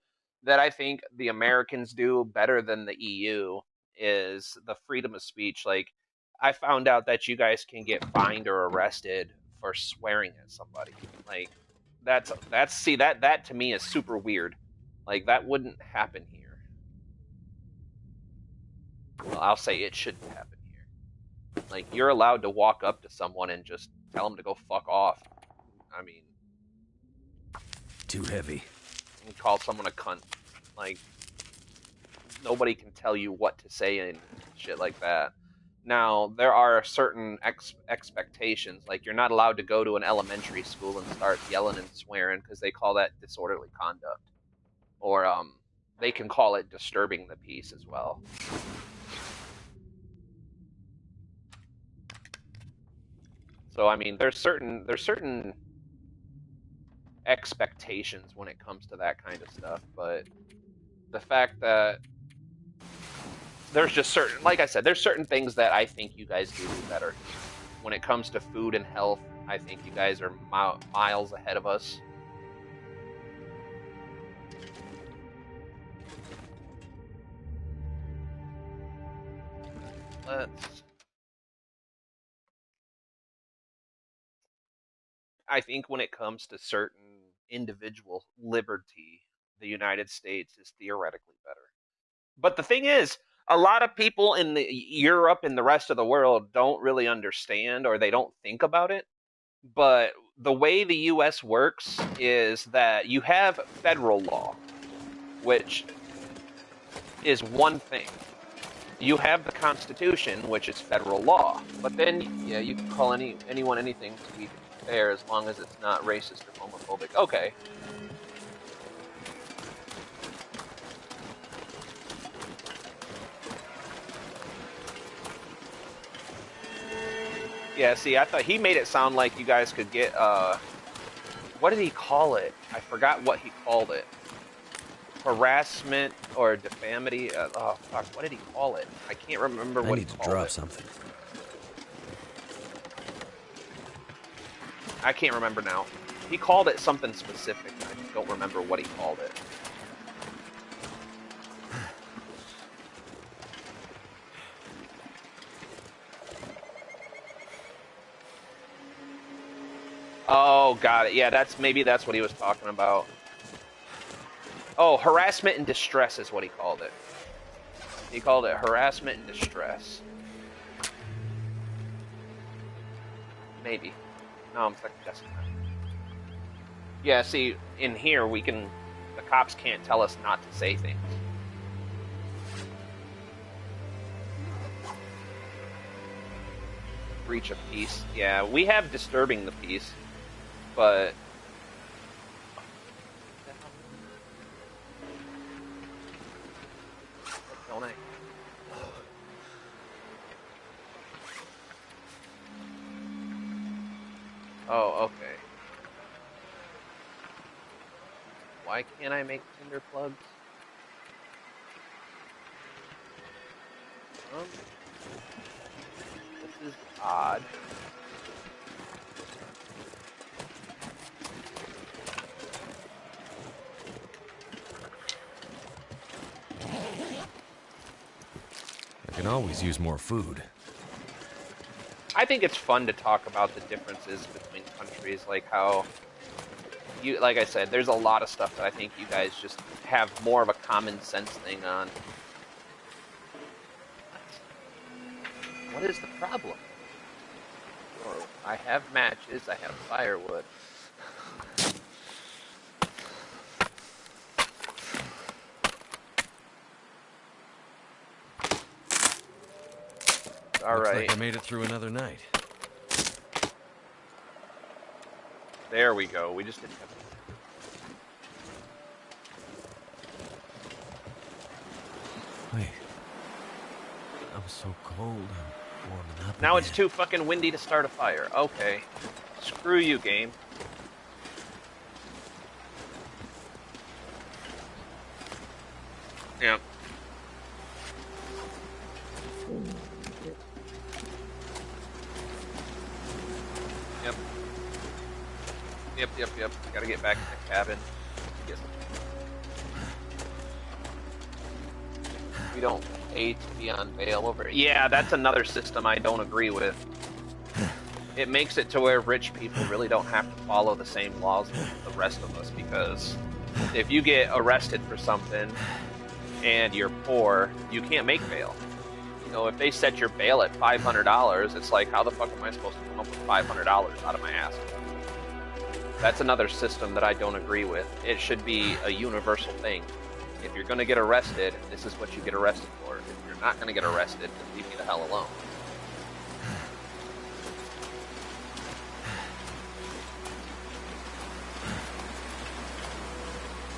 that I think the Americans do better than the EU is the freedom of speech. Like, I found out that you guys can get fined or arrested for swearing at somebody. Like, that's see that to me is super weird. Like, that wouldn't happen here. Well, I'll say it shouldn't happen here. Like, you're allowed to walk up to someone and just tell them to go fuck off. I mean, Too heavy. and call someone a cunt. Like, nobody can tell you what to say and shit like that. Now, there are certain expectations. Like, you're not allowed to go to an elementary school and start yelling and swearing because they call that disorderly conduct. Or, they can call it disturbing the peace as well. So, I mean, there's certain expectations when it comes to that kind of stuff, but the fact that there's just certain, like I said, there's certain things that I think you guys do better. When it comes to food and health, I think you guys are miles ahead of us. Let's. I think when it comes to certain individual liberty, the United States is theoretically better. But the thing is, a lot of people in Europe and the rest of the world don't really understand or they don't think about it. But the way the US works is that you have federal law, which is one thing. You have the Constitution, which is federal law. But then, yeah, you can call anyone anything to be fair as long as it's not racist or homophobic. Okay. Yeah, see, I thought he made it sound like you guys could get, what did he call it? I forgot what he called it. Harassment or defamity. Oh, fuck, what did he call it? I can't remember what he called it. I need to drop something. I can't remember now. He called it something specific. I just don't remember what he called it. Oh, got it. Yeah, maybe that's what he was talking about. Oh, harassment and distress is what he called it. He called it harassment and distress. Maybe. No, I'm second guessing that. Yeah, see, in here the cops can't tell us not to say things. breach of peace. Yeah, we have disturbing the peace, but don't I? Oh, okay. Why can't I make tinder plugs? This is odd. I can always use more food. I think it's fun to talk about the differences between countries, like how you, like I said, there's a lot of stuff that I think you guys just have more of a common sense thing on. What is the problem? Oh, I have matches, I have firewood. All Looks right. like I made it through another night. There we go. We just didn't have. Wait. I'm so cold. I'm warming up. Now again. it's too fucking windy to start a fire. Okay. Screw you, game. Yeah. Yep. Gotta get back in the cabin. We don't pay to be on bail over. Yeah, that's another system I don't agree with. It makes it to where rich people really don't have to follow the same laws as the rest of us, because if you get arrested for something and you're poor, you can't make bail. You know, if they set your bail at $500, it's like, how the fuck am I supposed to come up with $500 out of my ass? That's another system that I don't agree with. It should be a universal thing. If you're going to get arrested, this is what you get arrested for. If you're not going to get arrested, then leave me the hell alone.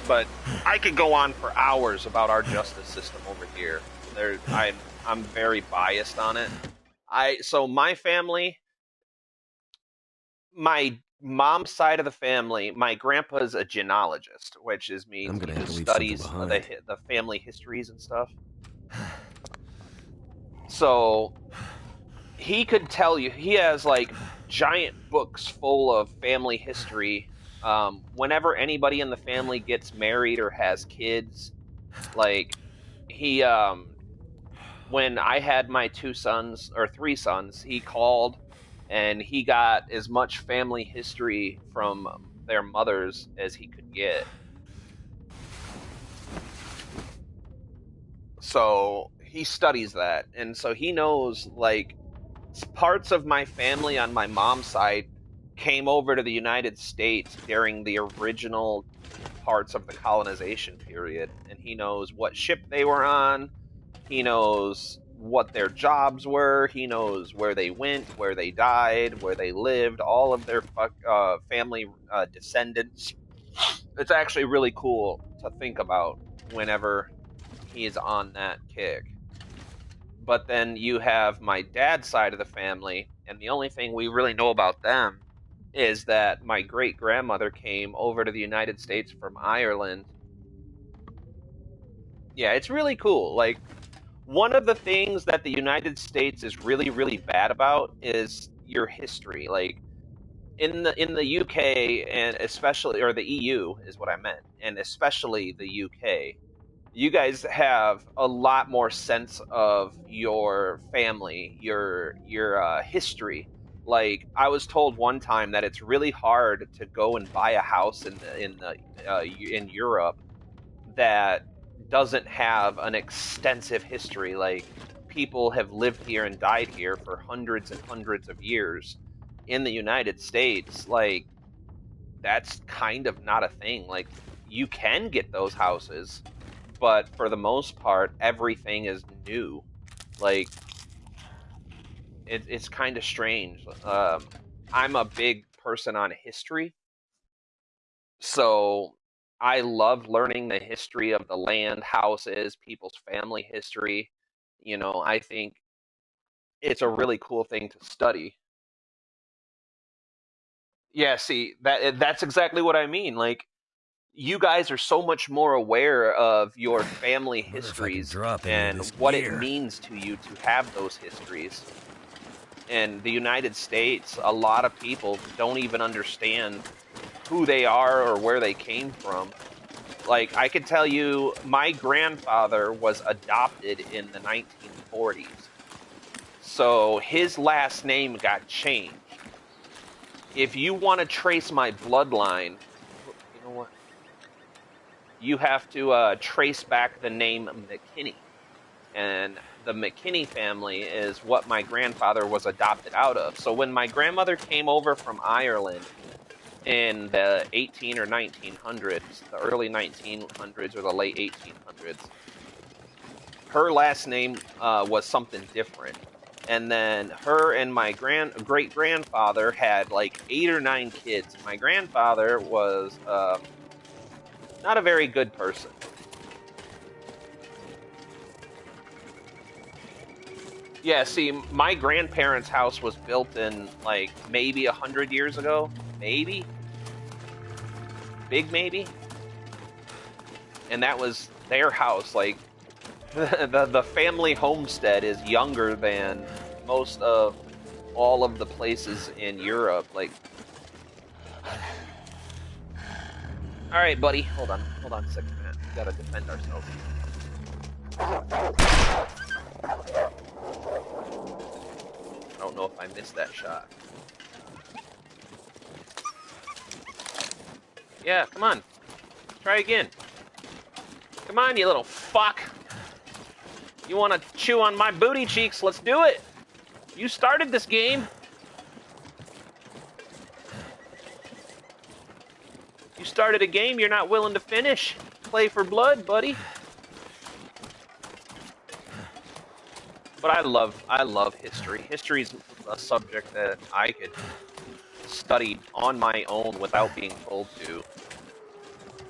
But I could go on for hours about our justice system over here. I'm very biased on it. So my family, my mom's side of the family, my grandpa's a genealogist, which means he just studies the family histories and stuff. So he could tell you, he has like giant books full of family history. Whenever anybody in the family gets married or has kids, like he, when I had my 3 sons, he called and he got as much family history from their mothers as he could get. So he studies that, and so he knows like parts of my family on my mom's side came over to the United States during the original parts of the colonization period, and he knows what ship they were on. He knows what their jobs were. He knows where they went, where they died, where they lived, all of their family descendants. It's actually really cool to think about whenever he's on that kick. But then you have my dad's side of the family, and the only thing we really know about them is that my great grandmother came over to the United States from Ireland. Yeah, it's really cool. Like, one of the things that the United States is really, really bad about is your history. Like, in the UK, and especially, or the EU is what I meant, and especially the UK, you guys have a lot more sense of your family, your history. Like, I was told one time that it's really hard to go and buy a house in Europe that doesn't have an extensive history. Like, people have lived here and died here for hundreds and hundreds of years. In the United States, like, that's kind of not a thing. Like, you can get those houses, but for the most part, everything is new. Like, It's kind of strange. I'm a big person on history, so I love learning the history of the land, houses, people's family history. I think it's a really cool thing to study. Yeah, see, that's exactly what I mean. Like, you guys are so much more aware of your family Wonder if I can histories drop any of and this what it gear. means to you to have those histories. In the United States, a lot of people don't even understand who they are or where they came from. Like, I could tell you, my grandfather was adopted in the 1940s. So his last name got changed. If you want to trace my bloodline, you know what? You have to trace back the name McKinney. And the McKinney family is what my grandfather was adopted out of. So when my grandmother came over from Ireland in the 18 or 1900s, the early 1900s or the late 1800s, her last name was something different. And then her and my great grandfather had like 8 or 9 kids. My grandfather was not a very good person. Yeah, see, my grandparents' house was built in like maybe 100 years ago, maybe, big maybe, and that was their house. Like the family homestead is younger than most of all of the places in Europe. Like, all right, buddy, hold on a second, man. We gotta defend ourselves. I don't know if I missed that shot. Yeah, come on, let's try again. Come on, you little fuck. You want to chew on my booty cheeks? Let's do it. You started this game. You started a game you're not willing to finish. Play for blood, buddy. But I love history. History's a subject that I could study on my own without being told to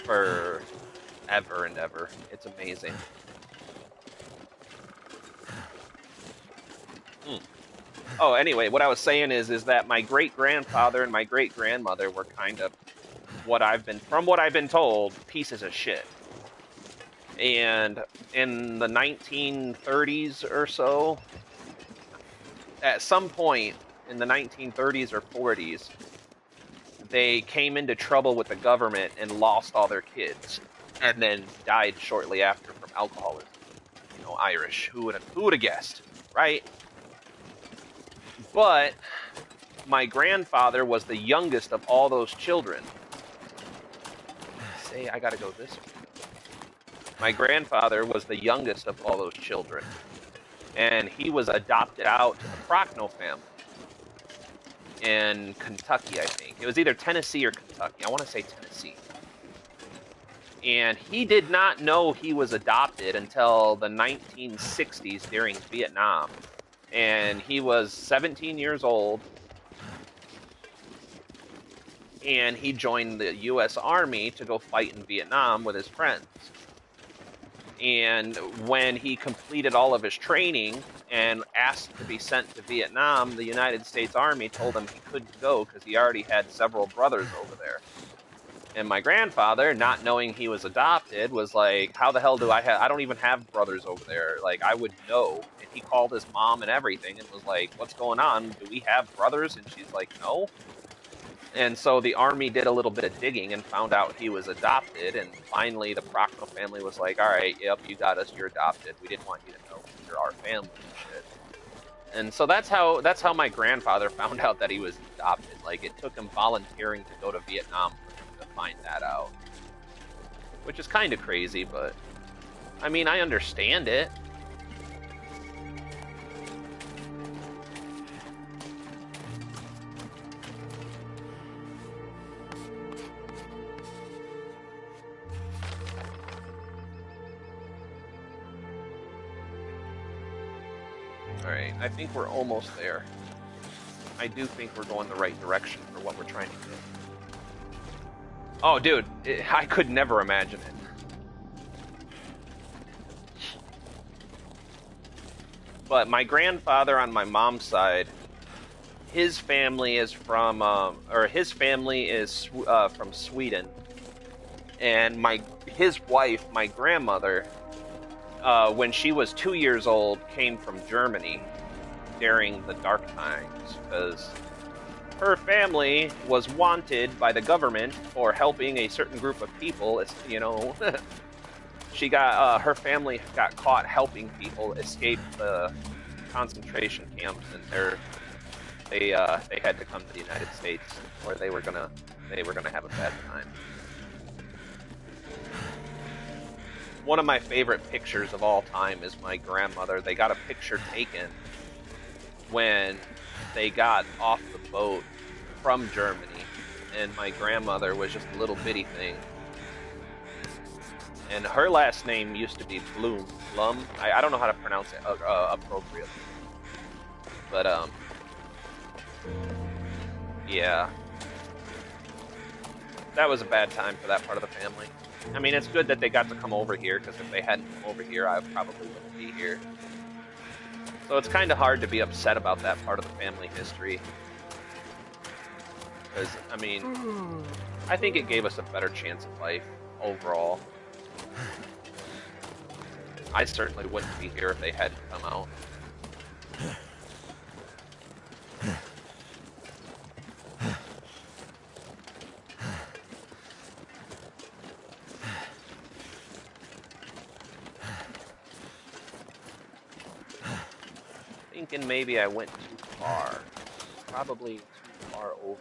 for ever and ever. It's amazing. Hmm. Oh, anyway, what I was saying is that my great grandfather and my great grandmother were kind of what I've been told, pieces of shit. And in the 1930s or so, at some point in the 1930s or 40s, they came into trouble with the government and lost all their kids, and then died shortly after from alcoholism. Irish. Who would have guessed, right? But my grandfather was the youngest of all those children. Say, I gotta go this way. My grandfather was the youngest of all those children, and he was adopted out to the Prochnow family in Kentucky, I think. It was either Tennessee or Kentucky. I want to say Tennessee. And he did not know he was adopted until the 1960s during Vietnam. And he was 17 years old, and he joined the U.S. Army to go fight in Vietnam with his friends. And when he completed all of his training and asked to be sent to Vietnam, the United States Army told him he couldn't go because he already had several brothers over there. And my grandfather, not knowing he was adopted, was like, how the hell do I don't even have brothers over there. Like, I would know. And he called his mom and everything and was like, what's going on? Do we have brothers? And she's like, no. And so the army did a little bit of digging and found out he was adopted. And finally, the Prochnow family was like, all right, yep, you got us. You're adopted. We didn't want you to know. You're our family and shit. And so that's how my grandfather found out that he was adopted. Like, it took him volunteering to go to Vietnam for him to find that out, which is kind of crazy, but I mean, I understand it. Alright, I think we're almost there. I do think we're going the right direction for what we're trying to do. Oh, dude, I could never imagine it. But my grandfather on my mom's side, his family is from, from Sweden, and his wife, my grandmother, when she was 2 years old, came from Germany during the dark times because her family was wanted by the government for helping a certain group of people. You know, her family got caught helping people escape the concentration camps, and they had to come to the United States, or they were gonna have a bad time. One of my favorite pictures of all time is my grandmother. They got a picture taken when they got off the boat from Germany, and my grandmother was just a little bitty thing. And her last name used to be Blum. I don't know how to pronounce it appropriately. But, yeah. That was a bad time for that part of the family. I mean, it's good that they got to come over here, because if they hadn't come over here, I probably wouldn't be here. So it's kind of hard to be upset about that part of the family history. Because, I mean, I think it gave us a better chance at life overall. I certainly wouldn't be here if they hadn't come out. Thinking maybe I went too far. Probably too far over.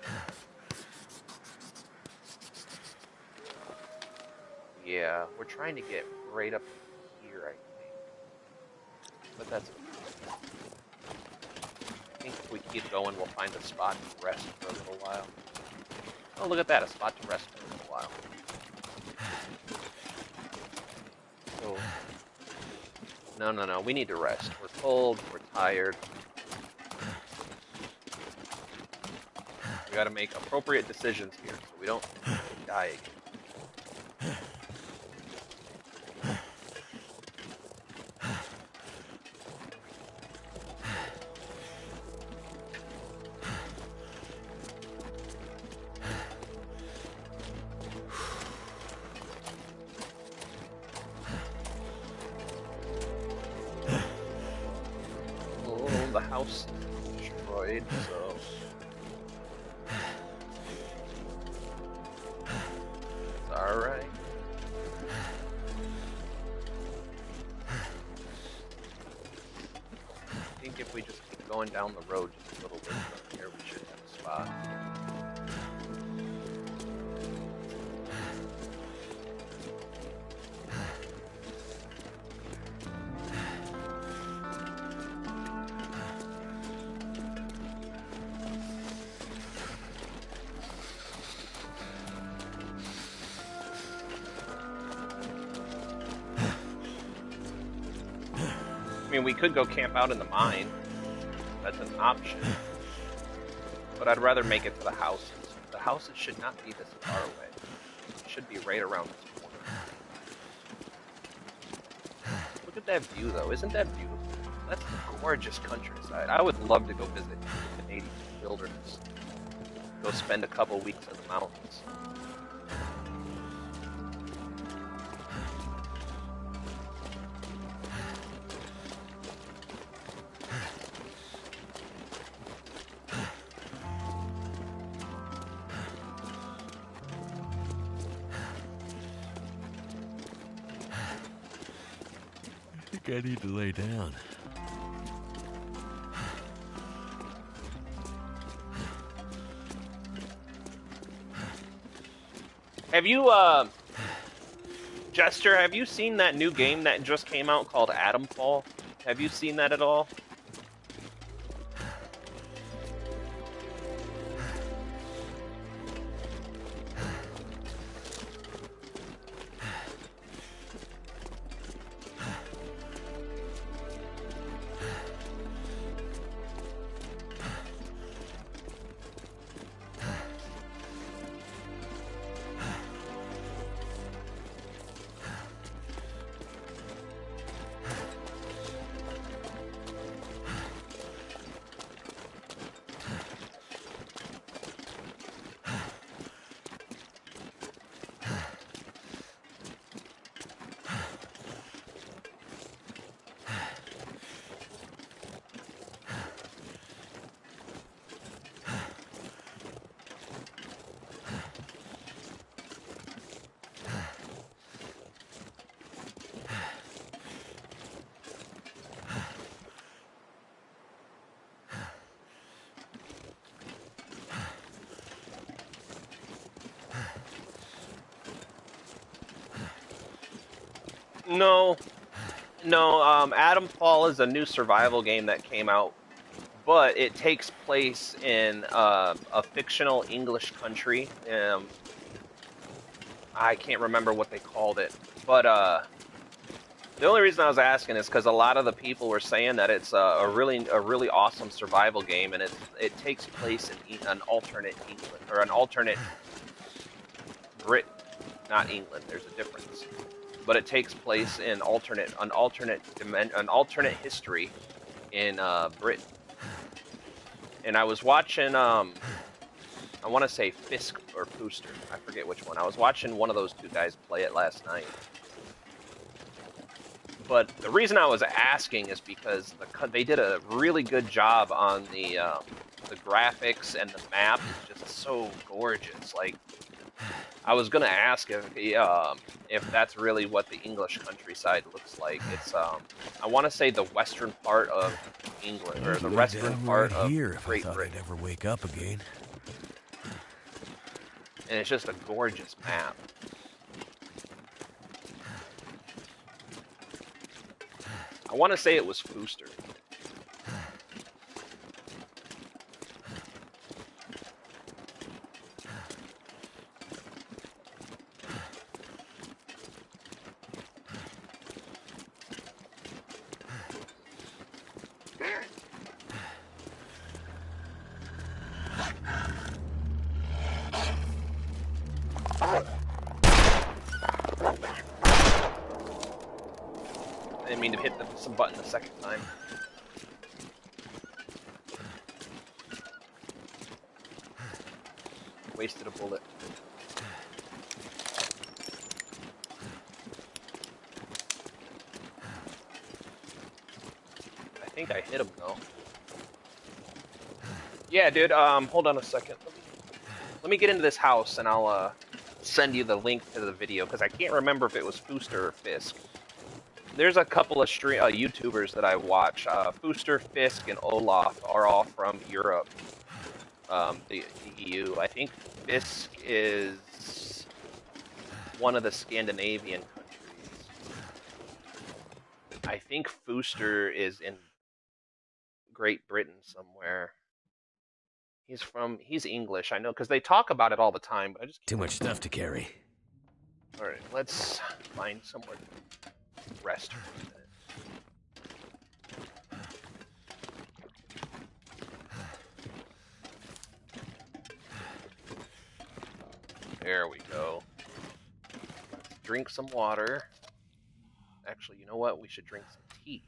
Yeah, we're trying to get right up here, I think. But that's okay. I think if we keep going, we'll find a spot to rest for a little while. Oh, look at that, a spot to rest for a little while. So, no, we need to rest. We're cold, we're tired. We gotta make appropriate decisions here so we don't die again. The house is destroyed, so it's alright. I think if we just keep going down the road just a little bit from here, we should have a spot. I mean, we could go camp out in the mine. That's an option. But I'd rather make it to the houses. The houses should not be this far away. It should be right around this corner. Look at that view, though. Isn't that beautiful? That's a gorgeous countryside. I would love to go visit the Canadian wilderness. Go spend a couple weeks in the mountains. I need to lay down. Have you, Jester, have you seen that new game that just came out called Atomfall? Have you seen that at all? No, no. Adam Fall is a new survival game that came out, but it takes place in a fictional English country. I can't remember what they called it, but the only reason I was asking is because a lot of the people were saying that it's a really awesome survival game, and it takes place in an alternate England or an alternate Britain, not England. There's a difference, but it takes place in an alternate history in Britain. And I was watching I want to say Fisk or Pooster, I forget which one. I was watching one of those two guys play it last night. But the reason I was asking is because they did a really good job on the graphics, and the map is just so gorgeous. Like, I was gonna ask if that's really what the English countryside looks like. It's I want to say the western part of England, or I'd the lay western down part right of here if I Great thought Britain, I'd ever wake up again. and it's just a gorgeous map. I want to say it was Fooster. I didn't mean to hit some button the second time. Wasted a bullet. I think I hit him though. Yeah, dude. Hold on a second. Let me get into this house, and I'll send you the link to the video, because I can't remember if it was Fooster or Fisk. There's a couple of YouTubers that I watch. Fooster, Fisk, and Olaf are all from Europe, the EU. I think Fisk is one of the Scandinavian countries. I think Fooster is in Great Britain somewhere. He's English, I know, because they talk about it all the time, but I just Too can't much remember. stuff to carry. Alright, let's find somewhere to rest for a minute. There we go. Let's drink some water. Actually, you know what? We should drink some tea.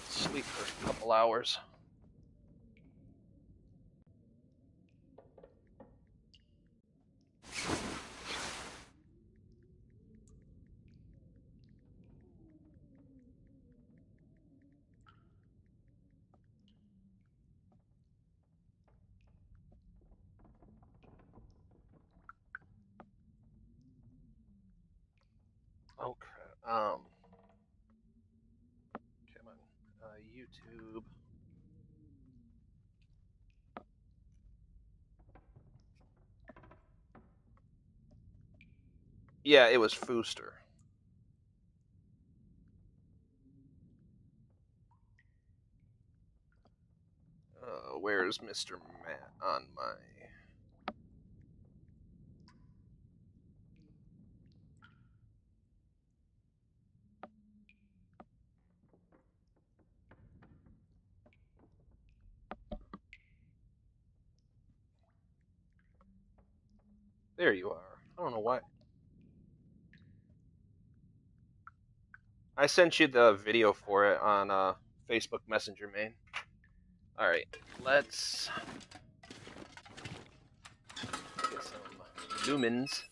Sleep for a couple hours. Okay. Come on. YouTube. Yeah, it was Fooster. Where's Mr. Matt on my... There you are. I don't know why. I sent you the video for it on Facebook Messenger, man. Alright, let's get some lumens.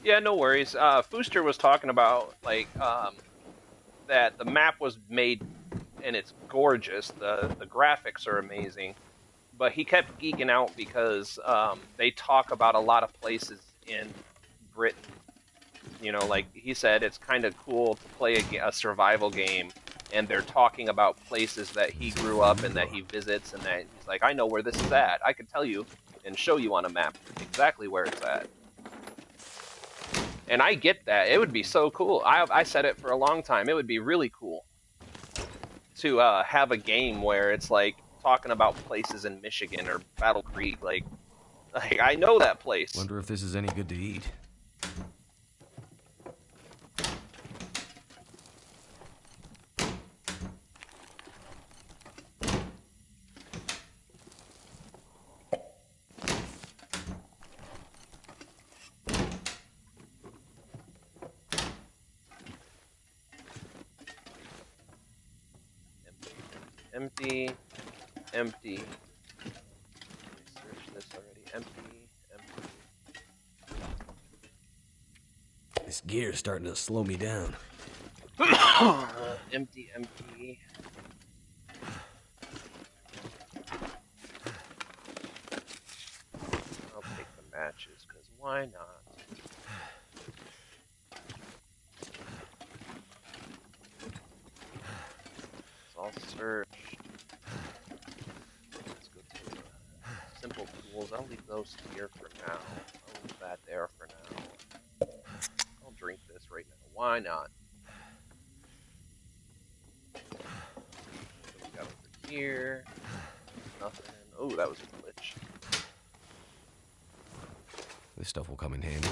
Yeah, no worries. Fooster was talking about, like, that the map was made and it's gorgeous. The graphics are amazing. But he kept geeking out because they talk about a lot of places in Britain. You know, like he said, it's kind of cool to play a survival game, and they're talking about places that he grew up and that he visits, and that he's like, I know where this is at. I can tell you and show you on a map exactly where it's at. And I get that. It would be so cool. I said it for a long time. It would be really cool to have a game where it's like talking about places in Michigan or Battle Creek. Like I know that place. Wonder if this is any good to eat. Empty. Empty. Search this already. Empty. Empty. This gear's starting to slow me down. Empty. Empty. I'll take the matches, because why not? It's all searched. Let's go to simple tools. I'll leave those here for now. I'll leave that there for now. I'll drink this right now. Why not? What do we got over here? Nothing. Oh, that was a glitch. This stuff will come in handy.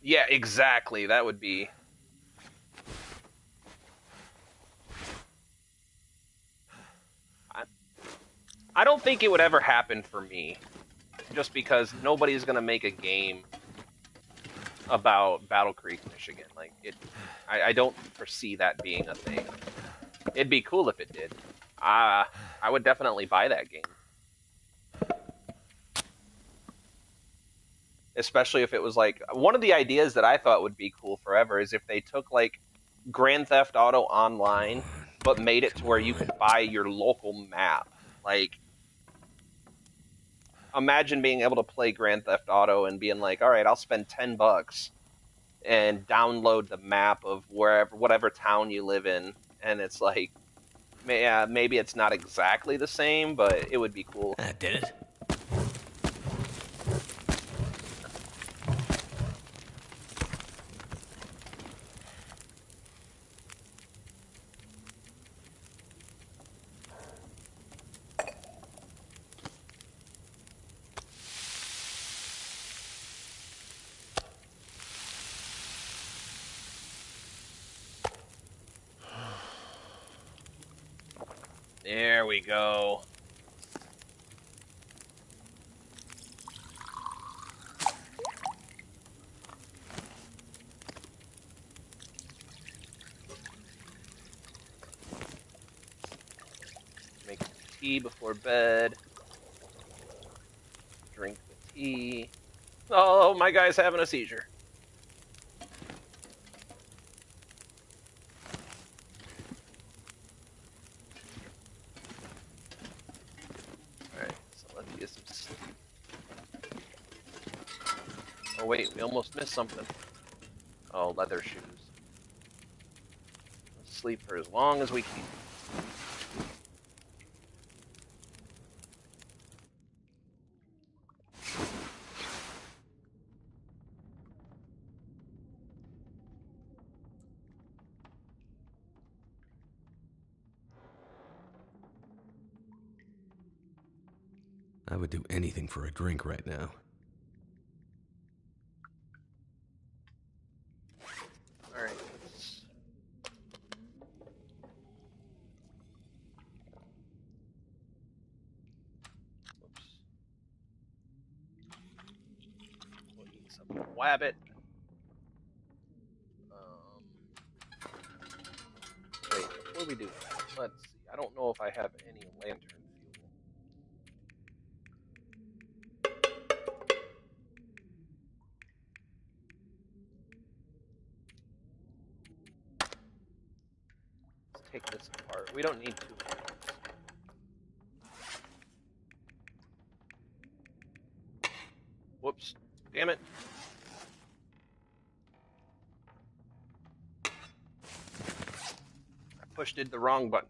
Yeah, exactly. That would be... I don't think it would ever happen for me. Just because nobody's going to make a game about Battle Creek, Michigan. Like, I don't foresee that being a thing. It'd be cool if it did. I would definitely buy that game. Especially if it was like... One of the ideas that I thought would be cool forever is if they took, like, Grand Theft Auto Online, but made it to where you could buy your local map. Like, imagine being able to play Grand Theft Auto and being like, all right, I'll spend $10 and download the map of whatever town you live in. And it's like, maybe it's not exactly the same, but it would be cool. That did it. There we go. Make tea before bed. Drink the tea. Oh, my guy's having a seizure. Alright, so let's get some sleep. Oh wait, we almost missed something. Oh, leather shoes. Let's sleep for as long as we can. I would do anything for a drink right now. Alright, let's... Whoops. We'll eat some wabbit. Wait, before we do that, let's see. I don't know if I have any lantern fuel. take this apart. We don't need two of those. Whoops. Damn it. I pushed the wrong button.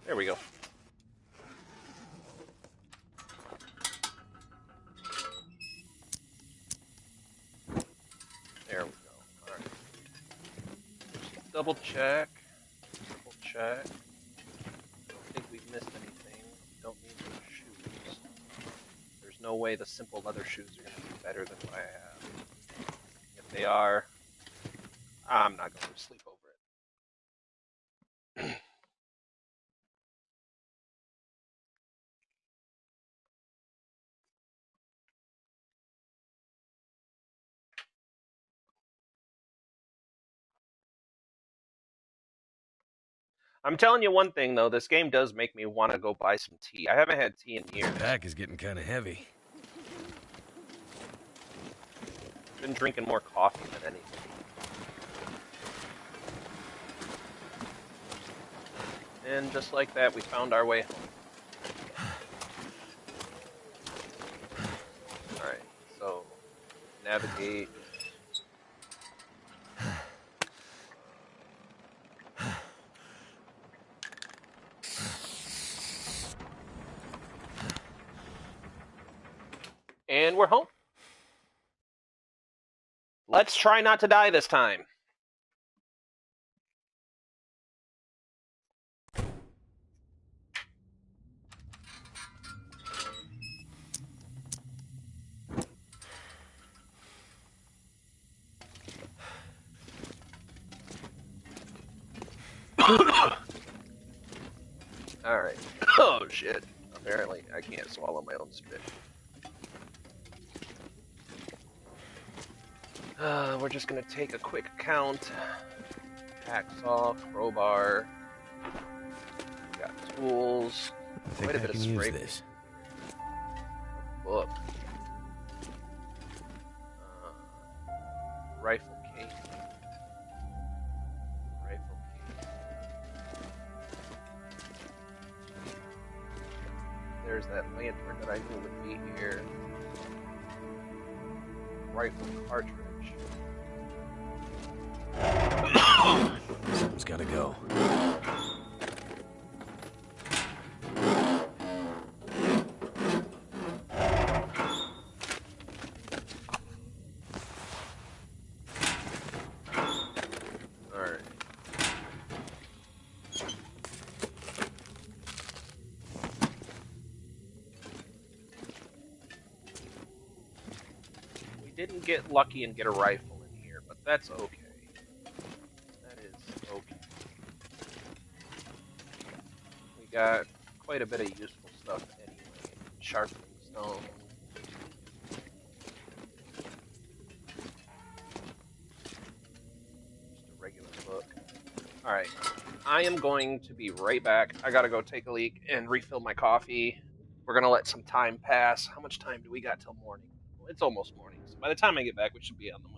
There we go. There we go. Alright. Double check. Double check. I don't think we've missed anything. Don't need those shoes. There's no way the simple leather shoes are going to be better than what I have. If they are, I'm not going to sleep over it. I'm telling you one thing, though. This game does make me want to go buy some tea. I haven't had tea in years. The pack is getting kind of heavy. Been drinking more coffee than anything. And just like that, we found our way home. Alright, so navigate. And we're home. Let's try not to die this time. Alright. Oh, shit. Apparently, I can't swallow my own spit. We're just gonna take a quick count. Hacksaw, crowbar. We got tools. I think Quite a I bit of can use spray. this. Book. Rifle case. Rifle case. There's that lantern that I knew would be here. Rifle cartridge. Something's gotta go. Alright. We didn't get lucky and get a rifle in here, but that's okay. That is okay. We got quite a bit of useful stuff anyway. Sharpening stone. Just a regular book. Alright. I am going to be right back. I gotta go take a leak and refill my coffee. We're gonna let some time pass. How much time do we got till morning? Well, it's almost morning, so by the time I get back, we should be on the move.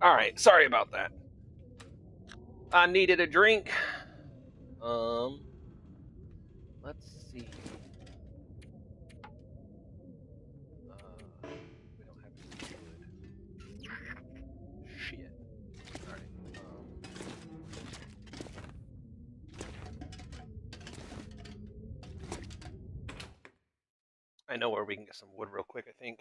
All right, sorry about that. I needed a drink. Let's see. We don't have any wood. Shit. All right. I know where we can get some wood real quick. I think.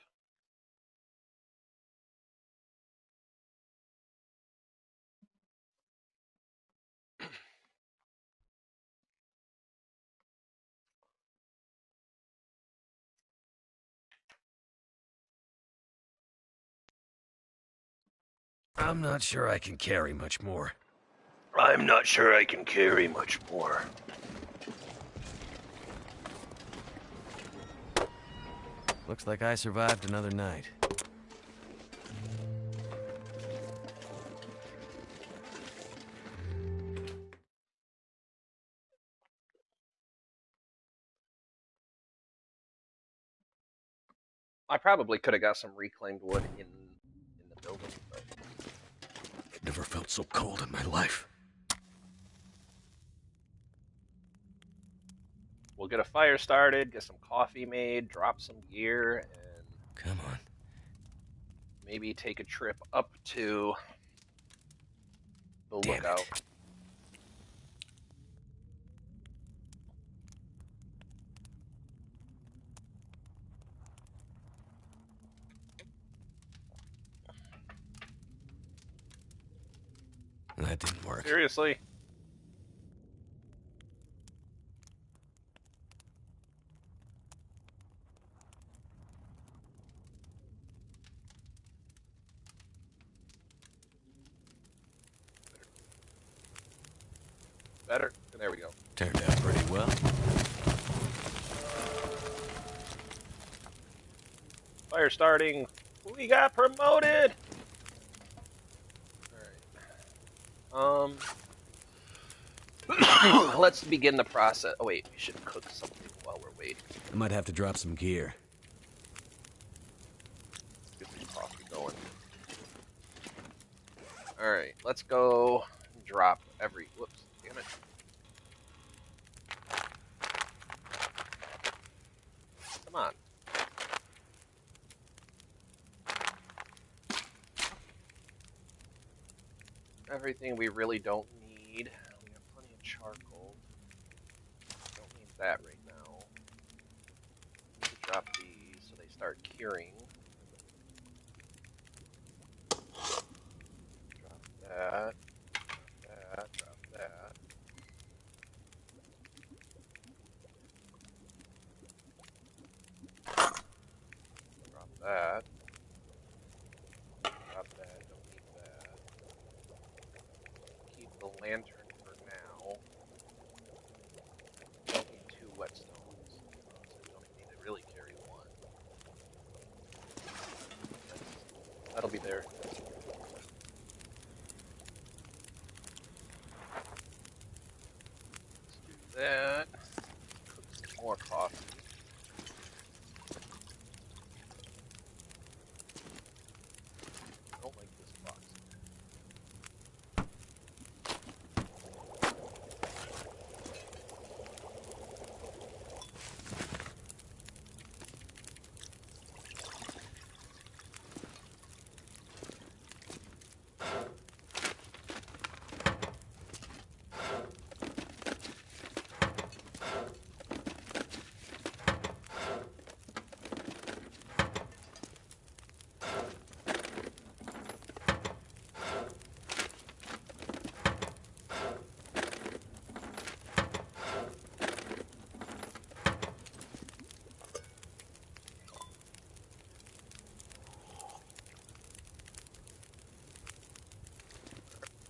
I'm not sure I can carry much more. I'm not sure I can carry much more. Looks like I survived another night. I probably could have got some reclaimed wood in the building, but I've never felt so cold in my life. we'll get a fire started, get some coffee made, drop some gear, and Come on. maybe take a trip up to the Damn lookout. it. That didn't work. Seriously? Better? There we go. Turned out pretty well. Fire starting. We got promoted! Alright. Let's begin the process. Oh, wait. We should cook something while we're waiting. I might have to drop some gear. Get some coffee going. Alright. Let's go drop every... Whoops. Damn it. Come on. Everything we really don't need. We have plenty of charcoal. Don't need that right now. Need to drop these so they start curing. Drop that. Drop that. Drop that. Drop that. Drop that. Don't need that. Keep the lantern for now. Don't need 2 whetstones. So we only need to really carry 1. That'll be there. Let's do that. Cook some more coffee. I don't like this box.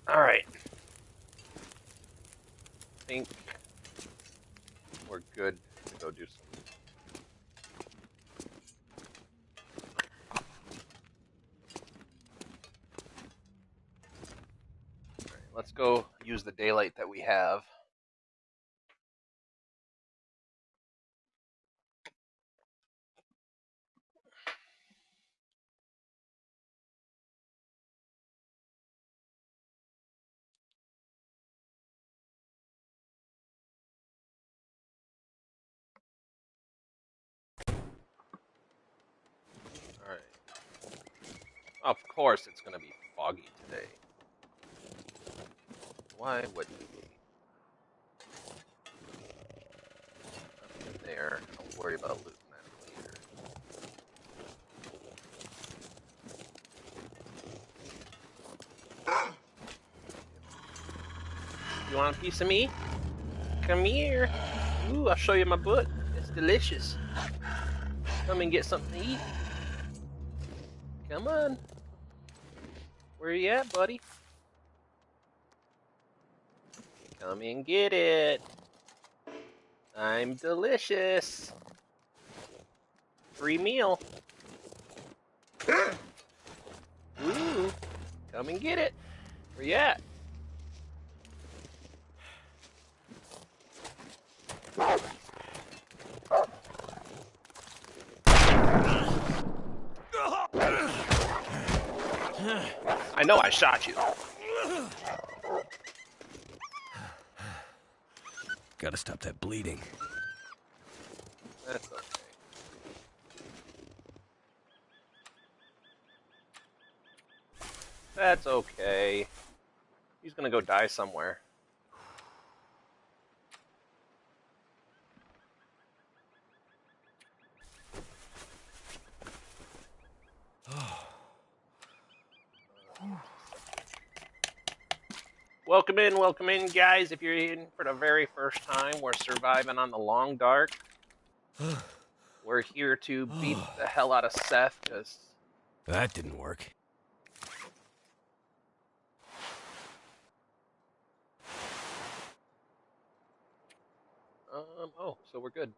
All right. I think we're good to go do some. All right, let's go use the daylight that we have. Of course it's gonna be foggy today. Why wouldn't it be? Nothing there. Don't worry about looting that later. You want a piece of me? Come here. Ooh, I'll show you my butt. It's delicious. Come and get something to eat. Come on. Where you at, buddy? Come and get it. I'm delicious. Free meal. Ooh. Come and get it. Where you at? I know I shot you. Gotta stop that bleeding. That's okay. That's okay. He's gonna go die somewhere. Welcome in, guys. If you're in for the very first time, we're surviving on the long dark. We're here to beat the hell out of Seth, because... That didn't work. Oh, so we're good.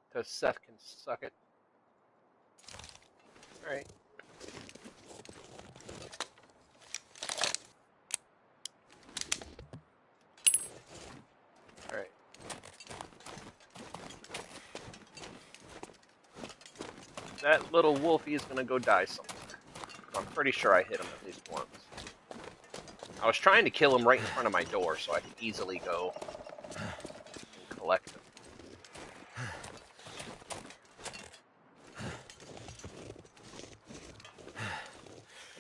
Because Seth can suck it. Alright. Alright. That little wolfie is gonna go die somewhere. I'm pretty sure I hit him at least once. I was trying to kill him right in front of my door so I could easily go and collect him.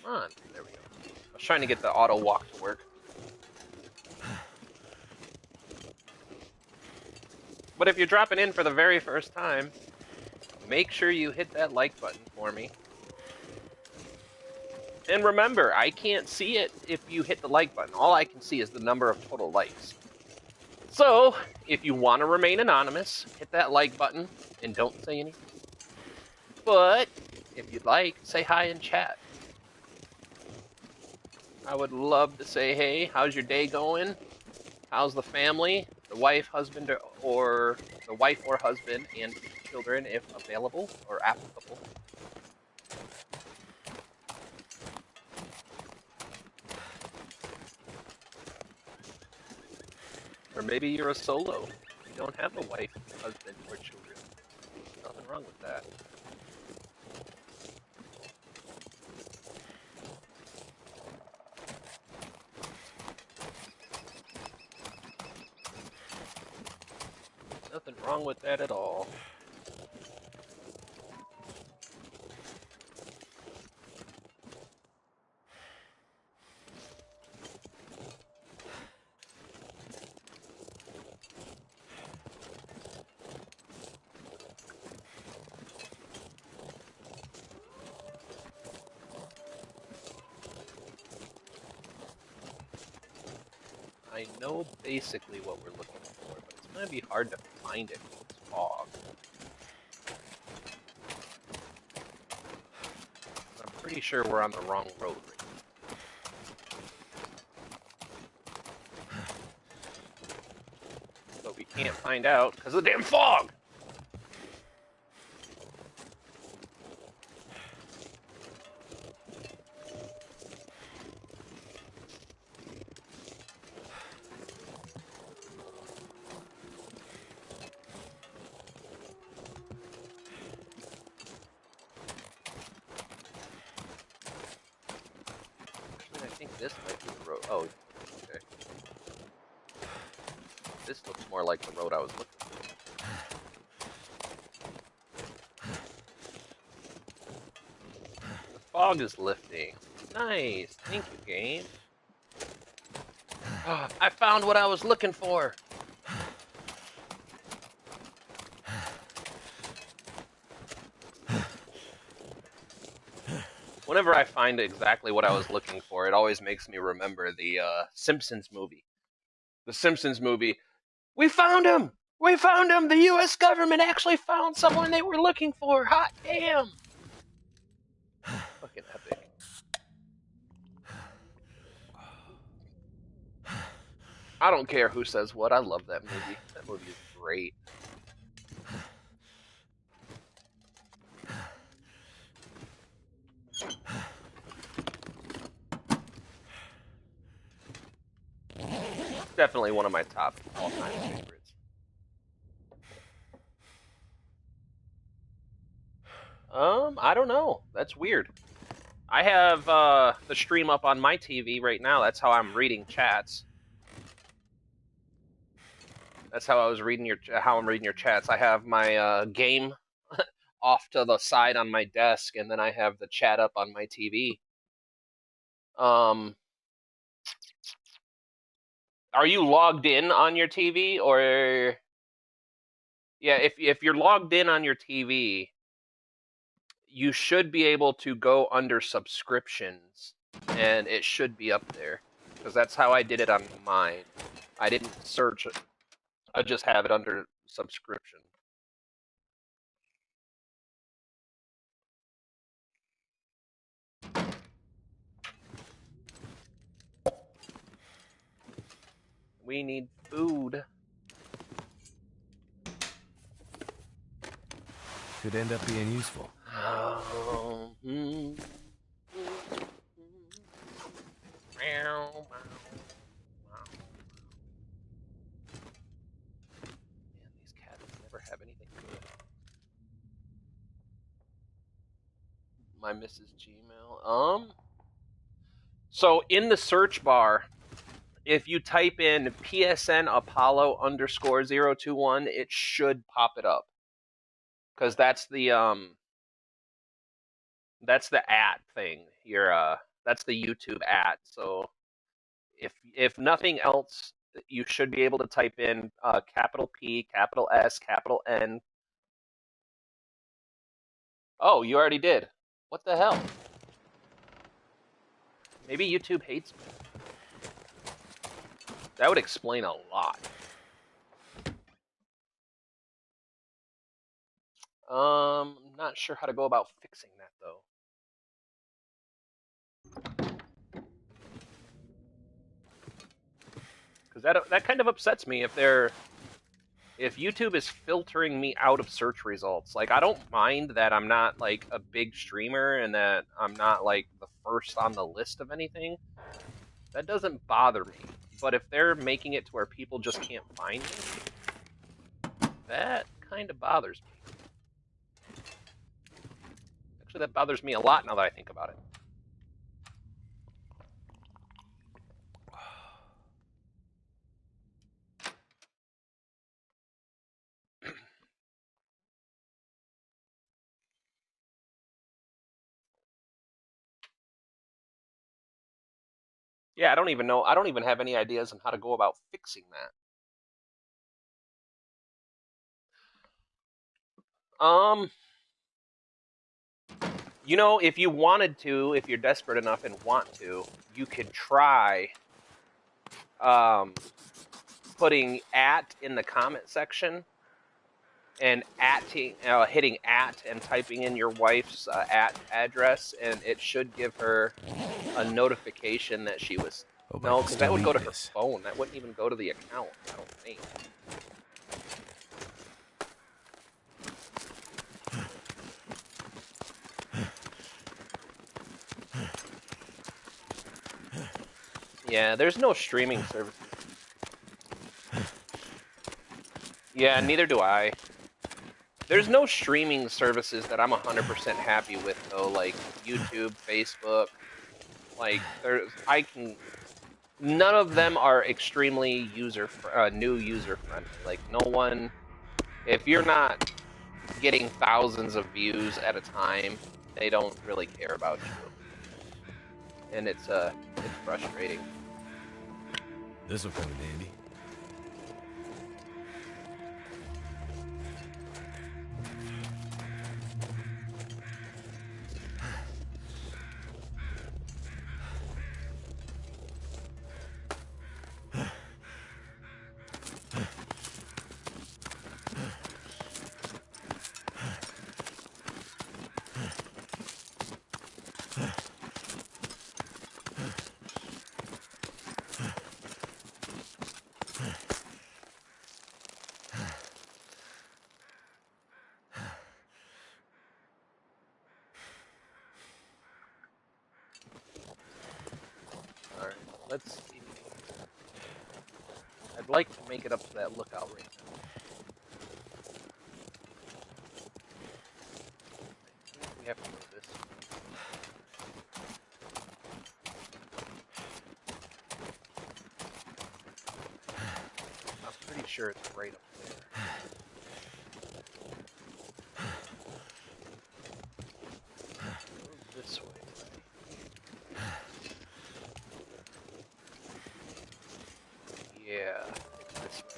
Come on. There we go. I was trying to get the auto walk to work. But if you're dropping in for the very first time, make sure you hit that like button for me. And remember, I can't see it if you hit the like button. All I can see is the number of total likes. So, if you want to remain anonymous, hit that like button and don't say anything. But, if you'd like, say hi in chat. I would love to say, hey, how's your day going? How's the family? The wife, husband, or the wife or husband and children, if available or applicable. Or maybe you're a solo. You don't have a wife, husband, or children. Nothing wrong with that. Nothing wrong with that at all. I know basically what we're looking for, but it's going to be hard to find it when it's fog. I'm pretty sure we're on the wrong road right now. But we can't find out because of the damn fog! I think this might be the road. Oh, okay. This looks more like the road I was looking for. Fog is lifting. Nice. Thank you, game. Oh, I found what I was looking for. Whenever I find exactly what I was looking for, it always makes me remember the Simpsons movie. The Simpsons movie. We found him! We found him! The U.S. government actually found someone they were looking for! Hot damn! Fucking epic. I don't care who says what. I love that movie. That movie is great. Definitely one of my top all-time favorites. I don't know. That's weird. I have the stream up on my TV right now. That's how I'm reading chats. That's how I was reading how I'm reading your chats. I have my game off to the side on my desk, and then I have the chat up on my TV. Are you logged in on your TV, or yeah? If you're logged in on your TV, you should be able to go under subscriptions, and it should be up there, because that's how I did it on mine. I didn't search it. I just have it under subscription. We need food. Could end up being useful. Man, these cats never have anything good. My Mrs. Gmail. So in the search bar, if you type in PSN Apollo _021, it should pop it up. Because that's the at thing. That's the YouTube at. So if nothing else, you should be able to type in capital P, capital S, capital N. Oh, you already did. What the hell? Maybe YouTube hates me. That would explain a lot. I'm not sure how to go about fixing that though. Because that kind of upsets me if YouTube is filtering me out of search results. Like, I don't mind that I'm not like a big streamer and that I'm not like the first on the list of anything. That doesn't bother me. But if they're making it to where people just can't find me, that kind of bothers me. Actually, that bothers me a lot now that I think about it. Yeah, I don't even know. I don't even have any ideas on how to go about fixing that. You know, if you wanted to, if you're desperate enough and want to, you could try putting at in the comment section and hitting at and typing in your wife's at address, and it should give her a notification that she was. No, because that would go to her phone. That wouldn't even go to the account, I don't think. Yeah, there's no streaming service. Yeah, neither do I. There's no streaming services that I'm 100% happy with, though, like YouTube, Facebook. Like, none of them are extremely new user friendly. Like, no one, if you're not getting thousands of views at a time. They don't really care about you, and it's frustrating. This will come in handy. All right, let's see. I'd like to make it up to that lookout right now. I think we have to go this way. I'm pretty sure it's right up there. Go this way. Yeah, I think this way.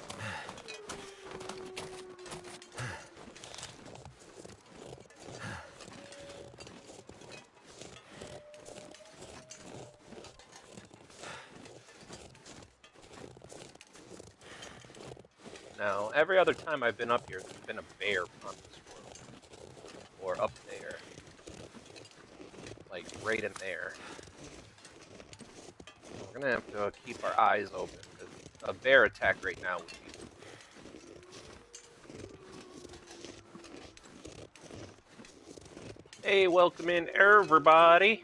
Now, every other time I've been up here, there's been a bear on this road. Or up there. Like, right in there. So we're gonna have to keep our eyes open, because a bear attack right now would be... Hey, welcome in, everybody!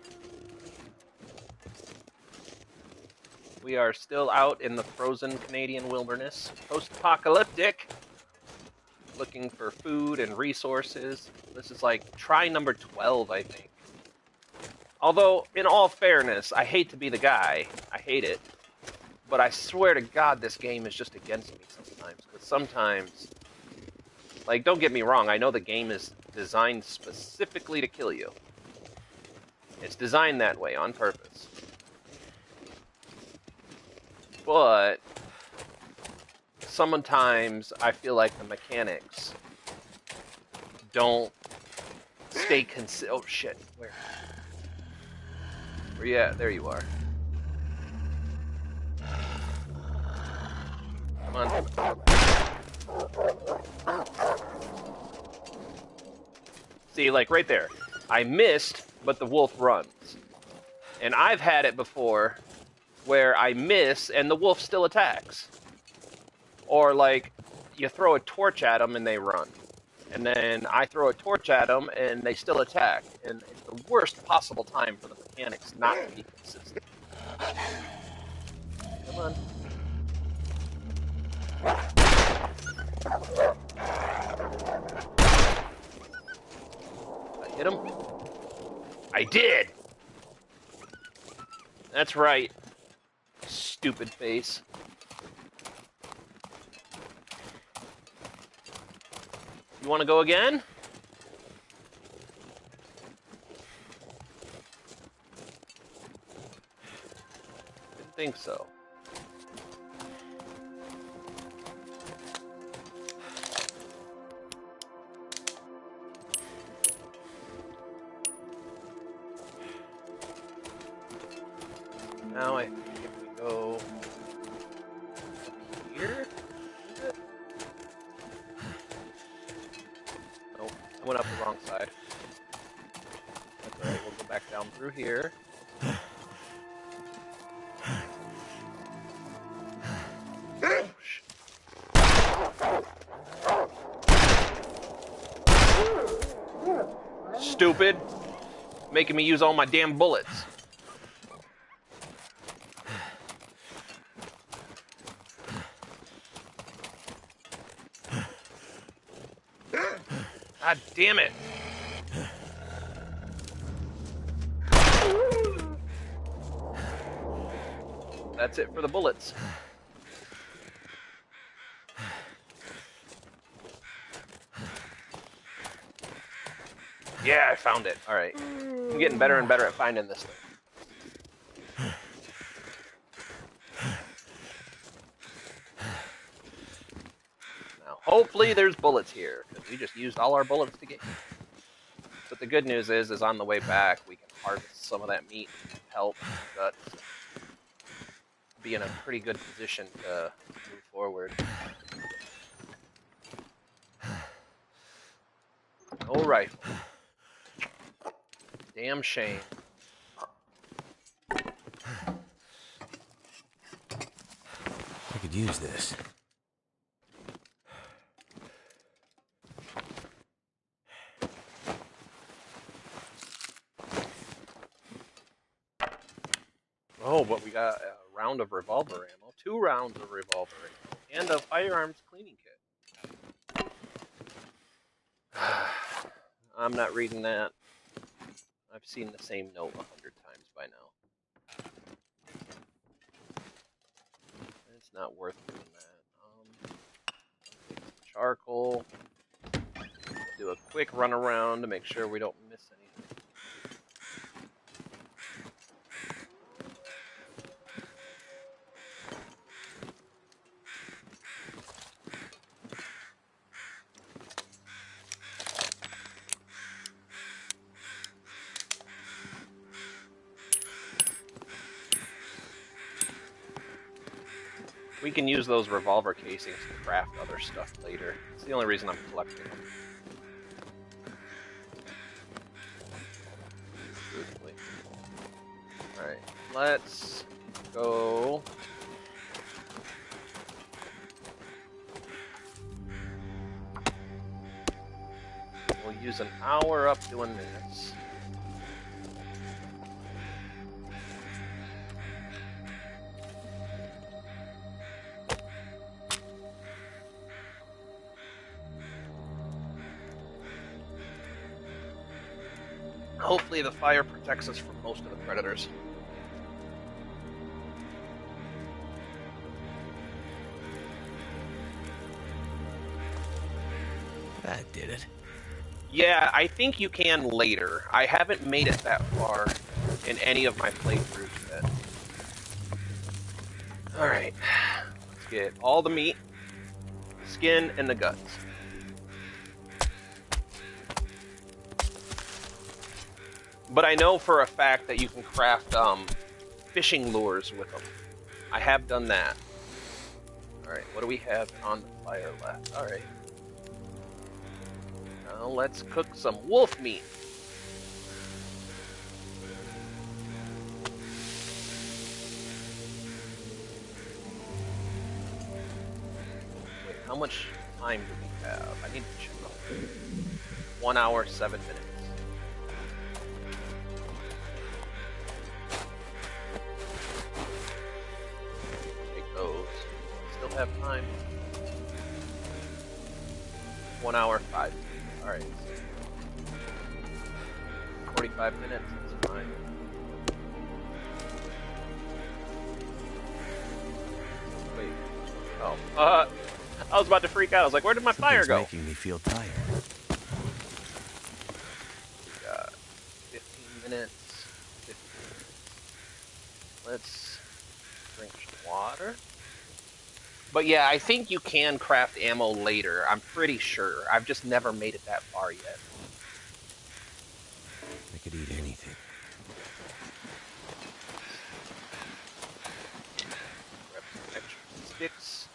We are still out in the frozen Canadian wilderness, post-apocalyptic, looking for food and resources. This is like try number 12, I think. Although, in all fairness, I hate to be the guy. I hate it. But I swear to God, this game is just against me sometimes. Because sometimes, like, don't get me wrong, I know the game is designed specifically to kill you. It's designed that way on purpose. But sometimes I feel like the mechanics don't stay oh shit, where you at? There you are. Come on. See, like right there. I missed, but the wolf runs. And I've had it before where I miss and the wolf still attacks. Or like, you throw a torch at them and they run. And then I throw a torch at them and they still attack. And it's the worst possible time for the mechanics not to be consistent. Come on. I hit him? I did! That's right. Stupid face. You want to go again? Didn't think so. Now I think if we go up here, is it? Nope, I went up the wrong side. That's alright, we'll go back down through here. Stupid! Making me use all my damn bullets. God damn it! That's it for the bullets. Yeah, I found it. All right. I'm getting better and better at finding this thing. Now, hopefully there's bullets here, because we just used all our bullets to get here. But the good news is on the way back, we can harvest some of that meat and help guts. Be in a pretty good position to move forward. No rifle. Damn shame. I could use this. Oh, but we got a round of revolver ammo, 2 rounds of revolver ammo, and a firearms cleaning kit. I'm not reading that. I've seen the same note 100 times by now. It's not worth doing that. Charcoal. Do a quick run around to make sure we don't miss anything. We can use those revolver casings to craft other stuff later. It's the only reason I'm collecting them. Truthfully. Alright, let's go. We'll use an hour up doing this. Hopefully the fire protects us from most of the predators. That did it. Yeah, I think you can later. I haven't made it that far in any of my playthroughs yet. Alright, let's get all the meat, skin, and the guts. But I know for a fact that you can craft fishing lures with them. I have done that. Alright, what do we have on the fire left? Alright. Now let's cook some wolf meat. Wait, how much time do we have? I need to check. 1 hour, 7 minutes. Still have time. 1 hour, 5 minutes. Alright. 45 minutes, that's fine. Wait. Oh. I was about to freak out. I was like, where did my fire go? Making me feel tired. We got 15 minutes. 15 minutes. Let's drink water. But yeah, I think you can craft ammo later. I'm pretty sure. I've just never made it that far yet. I could eat anything. Grab some extra sticks.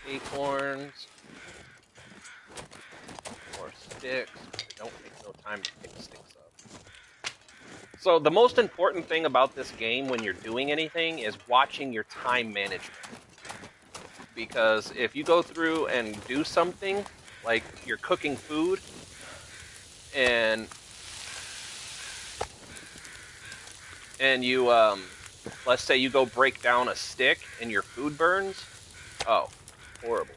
Acorns. More sticks. I don't take no time to pick sticks up. So the most important thing about this game when you're doing anything is watching your time management. Because if you go through and do something, like you're cooking food, and you, let's say you go break down a stick and your food burns, oh, horrible.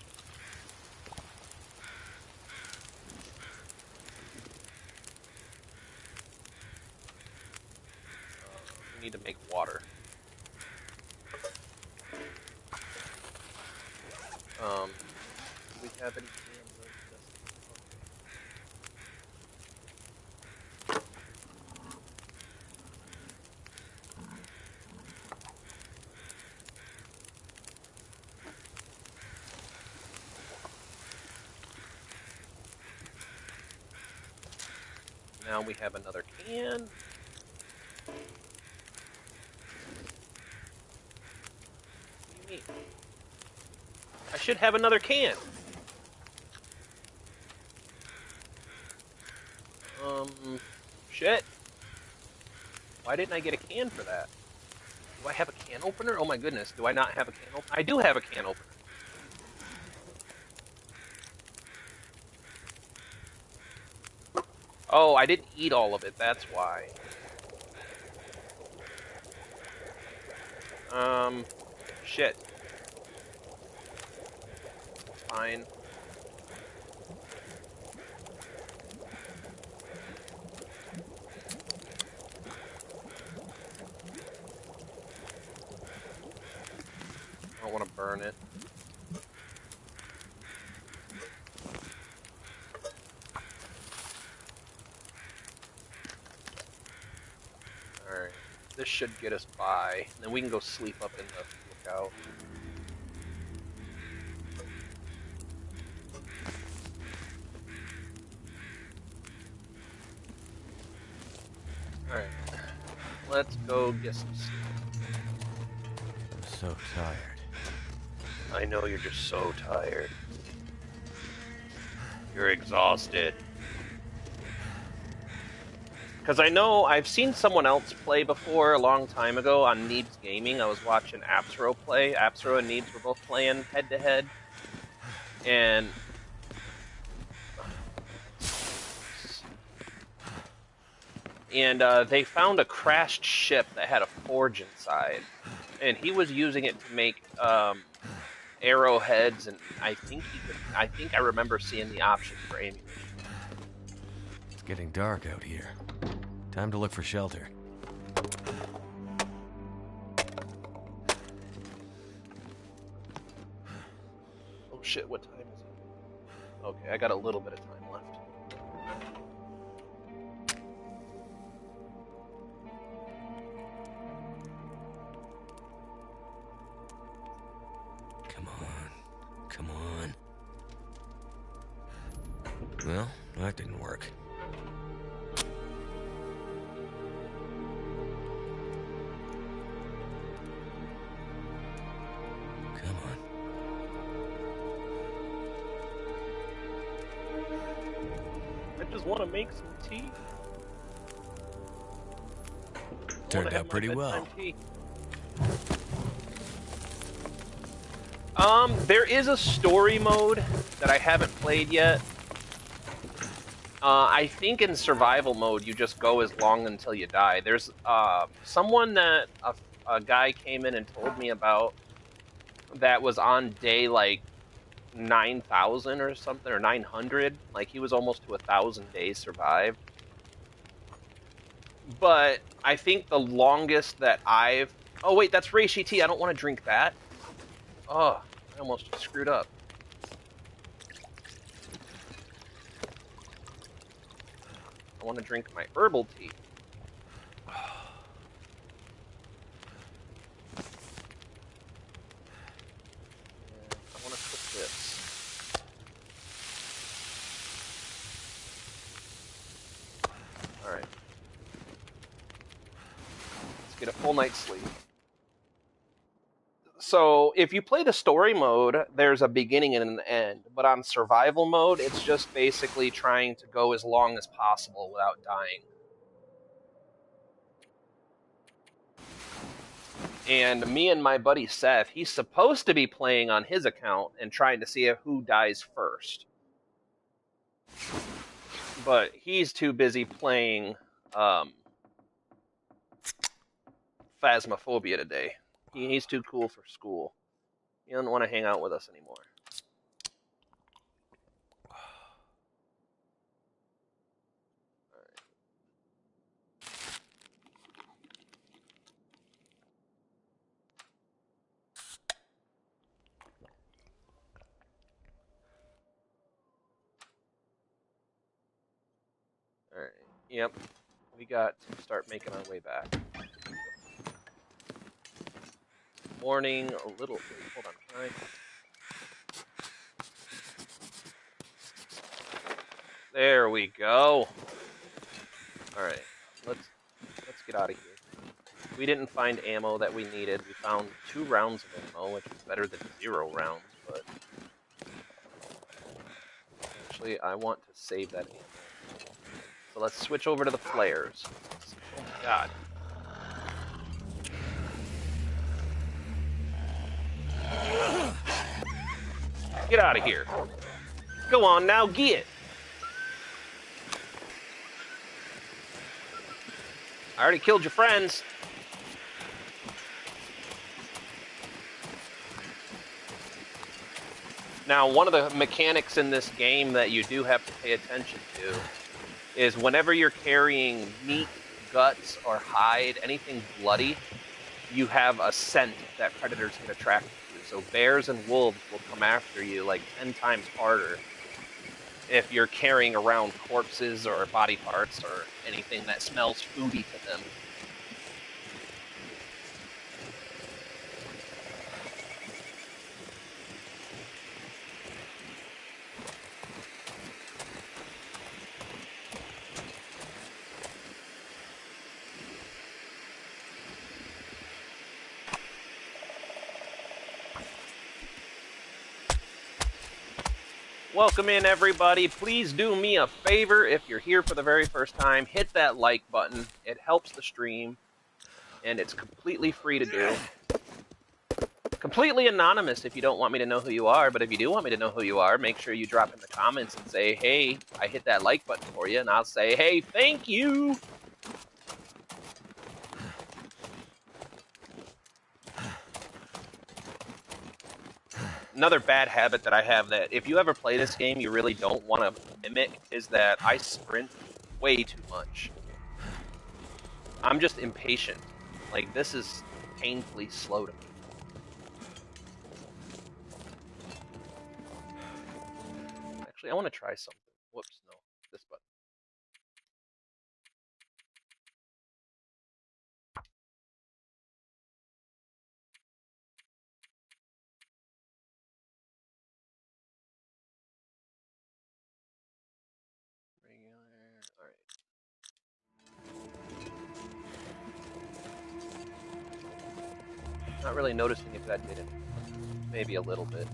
We need to make water. Do we have any cans of this? Now we have another can. What do you mean? I should have another can. Shit. Why didn't I get a can for that? Do I have a can opener? Oh my goodness, do I not have a can opener? I do have a can opener. Oh, I didn't eat all of it, that's why. Shit. Fine. I don't want to burn it. Alright. This should get us by. Then we can go sleep up in the lookout. Alright. Let's go get some sleep. I'm so tired. I know you're just so tired. You're exhausted. Because I know I've seen someone else play before a long time ago on Neebs Gaming. I was watching Apsro play. Apsro and Neebs were both playing head-to-head. And they found a crashed ship that had a forge inside. And he was using it to make arrowheads, and I think I remember seeing the option for ammunition. It's getting dark out here. Time to look for shelter. Oh shit, what time is it? Okay, I got a little bit of time left. Come on. Well, that didn't work. Come on. I just want to make some tea. Turned out pretty well. Tea. There is a story mode that I haven't played yet. I think in survival mode you just go as long until you die. There's someone that a guy came in and told me about that was on day like 9,000 or something, or 900. Like he was almost to 1,000 days survived. But I think the longest that I've... Oh wait, that's reishi tea. I don't want to drink that. Oh, I almost screwed up. I want to drink my herbal tea. I want to cook this. Alright. Let's get a full night's sleep. So, if you play the story mode, there's a beginning and an end. But on survival mode, it's just basically trying to go as long as possible without dying. And me and my buddy Seth, he's supposed to be playing on his account and trying to see who dies first. But he's too busy playing Phasmophobia today. He's too cool for school. He doesn't want to hang out with us anymore. Yep. We got to start making our way back. Morning, a little... Wait, hold on. Can I... There we go. Alright. Let's get out of here. We didn't find ammo that we needed. We found 2 rounds of ammo, which is better than 0 rounds, but... Actually, I want to save that ammo. So let's switch over to the flares. Oh my god. Get out of here. Go on now, get. I already killed your friends. Now, one of the mechanics in this game that you do have to pay attention to is whenever you're carrying meat, guts, or hide, anything bloody, you have a scent that predators get attracted to. So bears and wolves will come after you like 10 times harder if you're carrying around corpses or body parts or anything that smells foody to them. Welcome in, everybody. Please do me a favor if you're here for the very first time. Hit that like button. It helps the stream, and it's completely free to do. Completely anonymous if you don't want me to know who you are, but if you do want me to know who you are, make sure you drop in the comments and say, hey, I hit that like button for you, and I'll say, hey, thank you. Another bad habit that I have that if you ever play this game you really don't want to mimic is that I sprint way too much. I'm just impatient. Like, this is painfully slow to me. Actually, I want to try something. Whoops, no. This button. Regular. Alright. Not really noticing if that did anything. Maybe a little bit.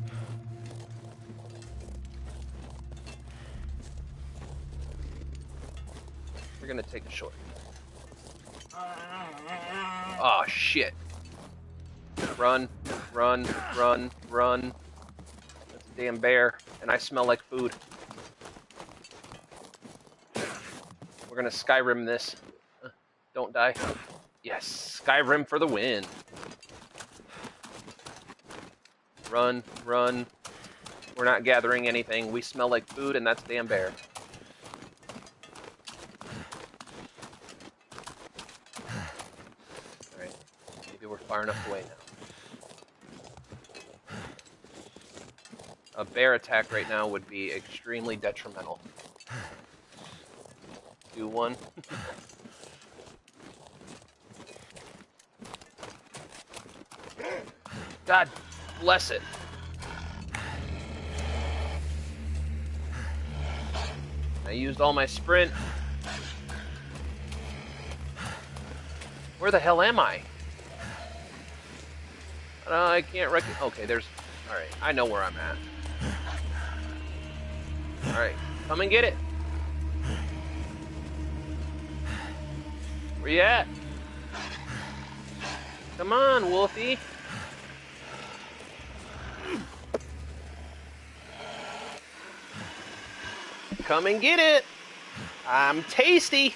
We're gonna take a short. Oh shit. Run, run, run, run. That's a damn bear, and I smell like food. We're gonna Skyrim this. Don't die. Yes, Skyrim for the win. Run, run. We're not gathering anything. We smell like food, and that's a damn bear. Alright, maybe we're far enough away now. A bear attack right now would be extremely detrimental. Do one. God bless it. I used all my sprint. Where the hell am I? I can't recognize. Okay, there's... Alright, I know where I'm at. Alright, come and get it. Where you at? Come on, Wolfie. Come and get it. I'm tasty.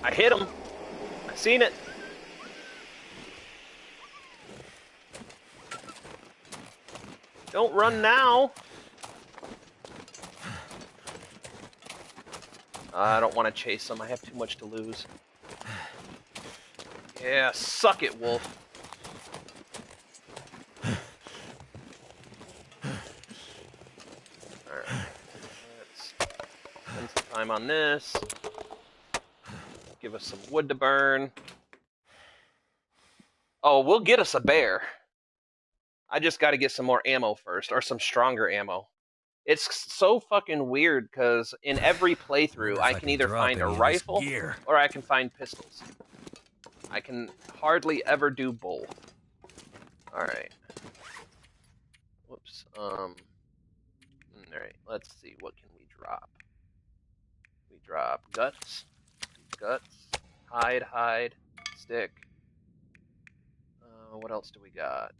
I hit him. I seen it. Don't run now. I don't want to chase him. I have too much to lose. Yeah, suck it, Wolf. time on this. Give us some wood to burn. Oh, we'll get us a bear. I just got to get some more ammo first, or some stronger ammo. It's so fucking weird, because in every playthrough, I can either find a rifle, or I can find pistols. I can hardly ever do both. Alright. Whoops. Alright, let's see, what can we drop? We drop guts, hide, stick. What else do we got?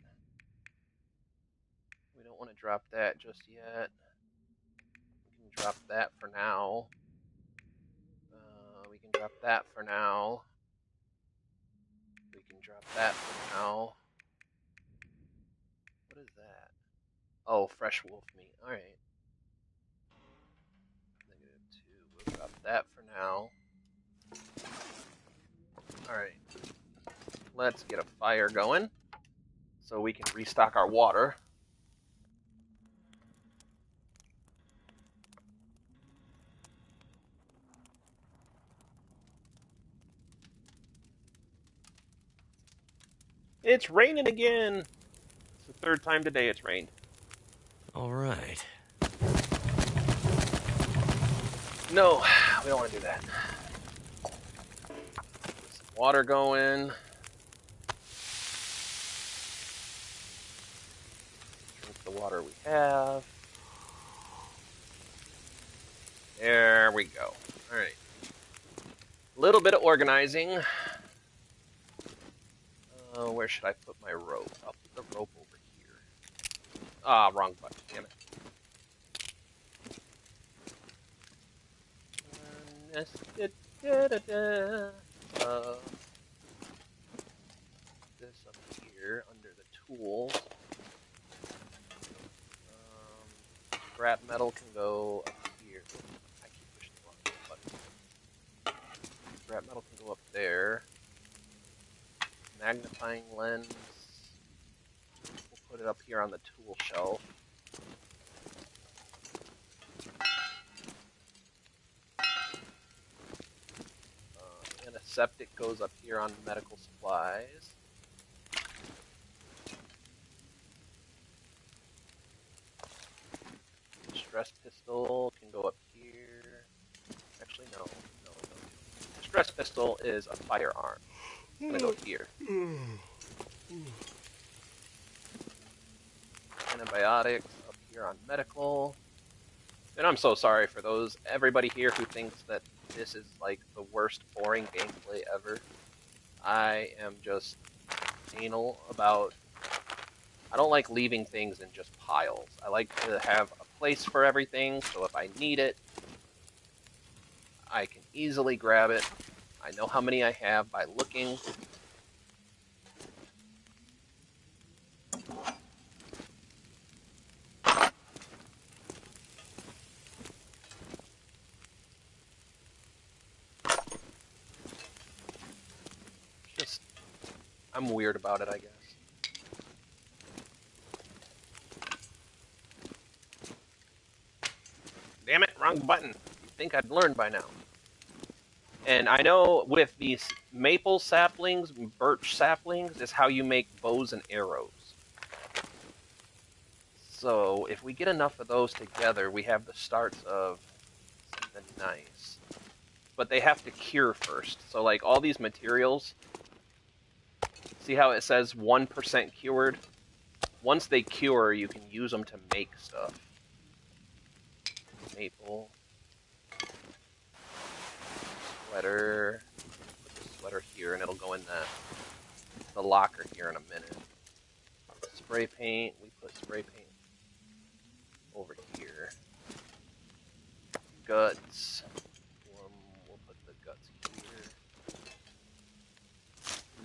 We don't want to drop that just yet. We can drop that for now. We can drop that for now. We can drop that for now. What is that? Oh, fresh wolf meat. Alright. -2. We'll drop that for now. Alright. Let's get a fire going so we can restock our water. It's raining again! It's the third time today it's rained. Alright. No, we don't want to do that. Get some water going. Drink the water we have. There we go. Alright. A little bit of organizing. Where should I put my rope? I'll put the rope over here. Ah, wrong button, damn it. This up here under the tools. Scrap metal can go up here. I keep pushing the wrong button. Scrap metal can go up there. Magnifying lens. We'll put it up here on the tool shelf. Antiseptic goes up here on medical supplies. Stress pistol can go up here. Actually, no. Stress pistol is a firearm. It's gonna go here. Antibiotics up here on medical. And I'm so sorry for everybody here who thinks that this is like the worst boring gameplay ever. I am just anal about... I don't like leaving things in just piles. I like to have a place for everything, so if I need it, I can easily grab it. I know how many I have by looking. Just, I'm weird about it, I guess. Damn it, wrong button. You'd think I'd learn by now. And I know with these maple saplings, birch saplings, is how you make bows and arrows. So if we get enough of those together, we have the starts of something nice. But they have to cure first. So like all these materials, see how it says 1% cured? Once they cure, you can use them to make stuff. Maple. Sweater. Put the sweater here and it'll go in the locker here in a minute. Spray paint. We put spray paint over here. Guts. We'll put the guts here.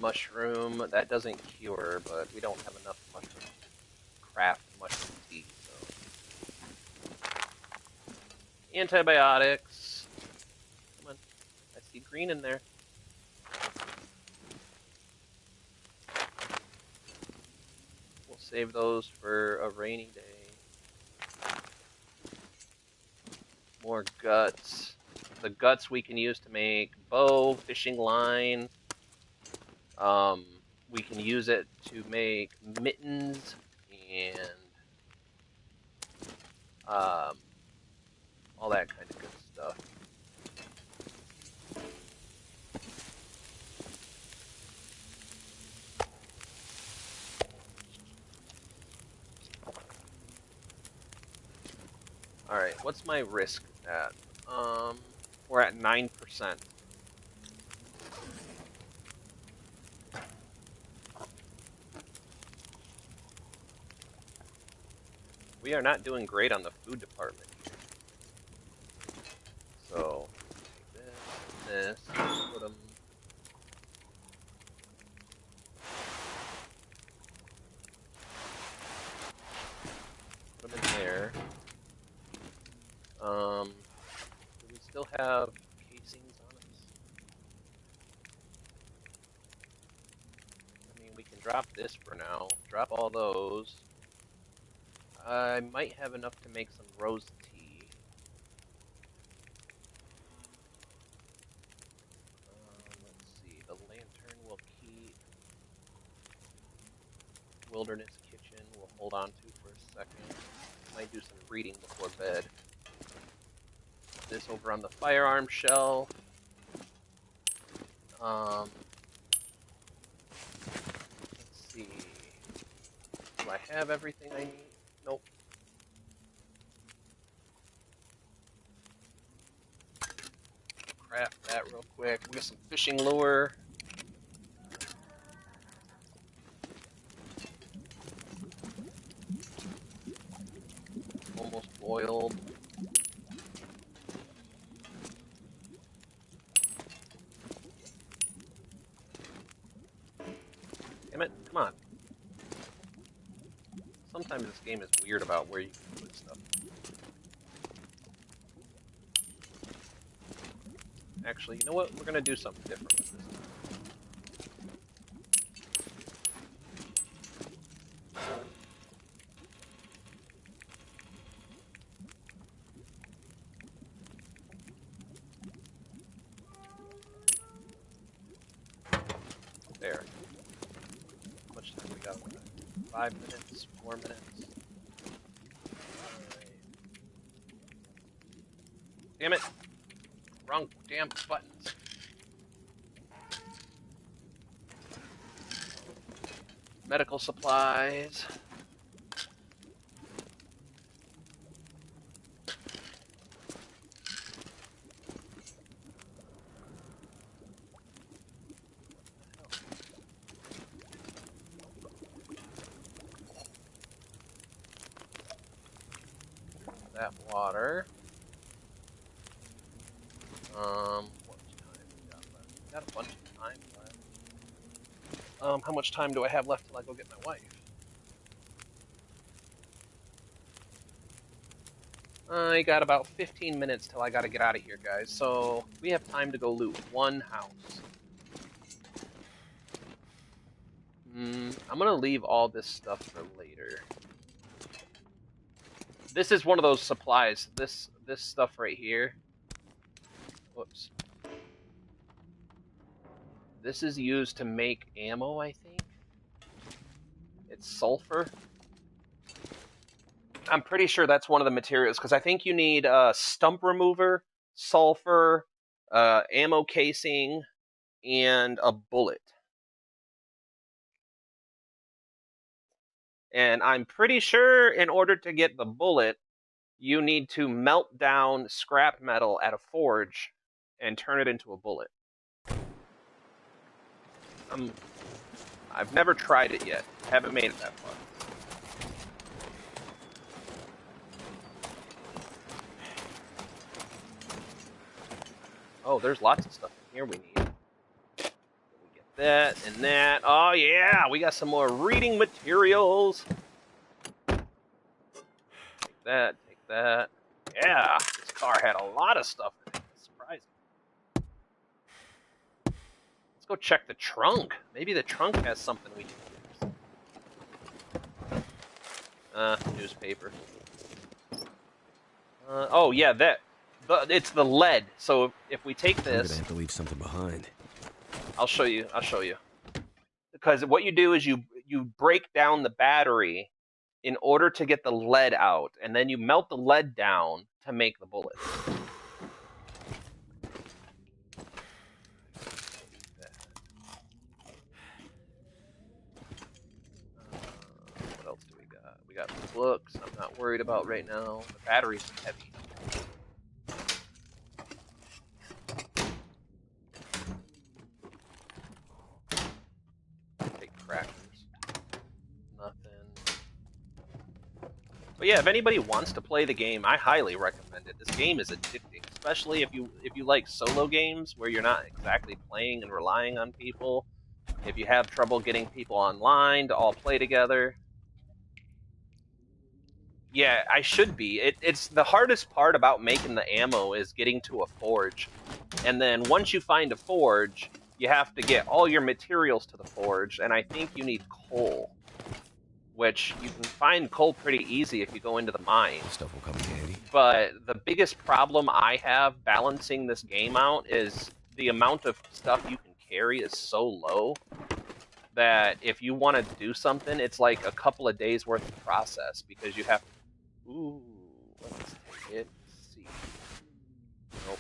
Mushroom. That doesn't cure, but we don't have enough mushroom to craft mushroom tea. So. Antibiotics. Come on. I see green in there. We'll save those for a rainy day. More guts. The guts we can use to make bow, fishing line. We can use it to make mittens and all that kind of good stuff. Alright, what's my risk at? We're at 9%. We are not doing great on the food department here. So, take this, put them... Put them in there. Do we still have casings on us? I mean, we can drop this for now. Drop all those. I might have enough to make some rose tea. Let's see. The lantern will keep. Wilderness kitchen we'll hold on to for a second. Might do some reading before bed. Put this over on the firearm shelf. Let's see. Do I have everything I need? Nope. Craft that real quick. We got some fishing lure. Almost boiled. Damn it, come on. Sometimes this game is weird about where you can put stuff. Actually, you know what? We're gonna do something different with this. There. How much time we got left? 5 minutes, 4 minutes. Right. Damn it! Wrong damn buttons. Medical supplies. That water. What time we got left? We got a bunch of time left. How much time do I have left till I go get my wife? I got about 15 minutes till I gotta get out of here, guys. So we have time to go loot one house. I'm gonna leave all this stuff for later. This is one of those supplies. This stuff right here. Whoops. This is used to make ammo, I think. It's sulfur. I'm pretty sure that's one of the materials, because I think you need stump remover, sulfur, ammo casing, and a bullet. And I'm pretty sure in order to get the bullet, you need to melt down scrap metal at a forge and turn it into a bullet. I've never tried it yet. Haven't made it that far. Oh, there's lots of stuff in here we need. We get that and that. Oh yeah, we got some more reading materials. Take that, take that. Yeah, this car had a lot of stuff in it. It's surprising. Let's go check the trunk. Maybe the trunk has something we can use. Newspaper. Oh yeah, It's the lead. So if we take I'm gonna this, have to leave something behind. I'll show you. I'll show you. Because what you do is you break down the battery in order to get the lead out, and then you melt the lead down to make the bullets. What else do we got? We got books. I'm not worried about right now. The battery's heavy. Take crackers. Nothing. But yeah, if anybody wants to play the game, I highly recommend it. This game is addicting, especially if you like solo games where you're not exactly playing and relying on people. If you have trouble getting people online to all play together. Yeah, I should be. It's the hardest part about making the ammo is getting to a forge. And then once you find a forge, you have to get all your materials to the forge, and I think you need coal. Which you can find coal pretty easy if you go into the mine. This stuff will come in handy. But the biggest problem I have balancing this game out is the amount of stuff you can carry is so low that if you want to do something, it's like a couple of days worth of process because you have to. Ooh, let's take it. Let's see. Nope.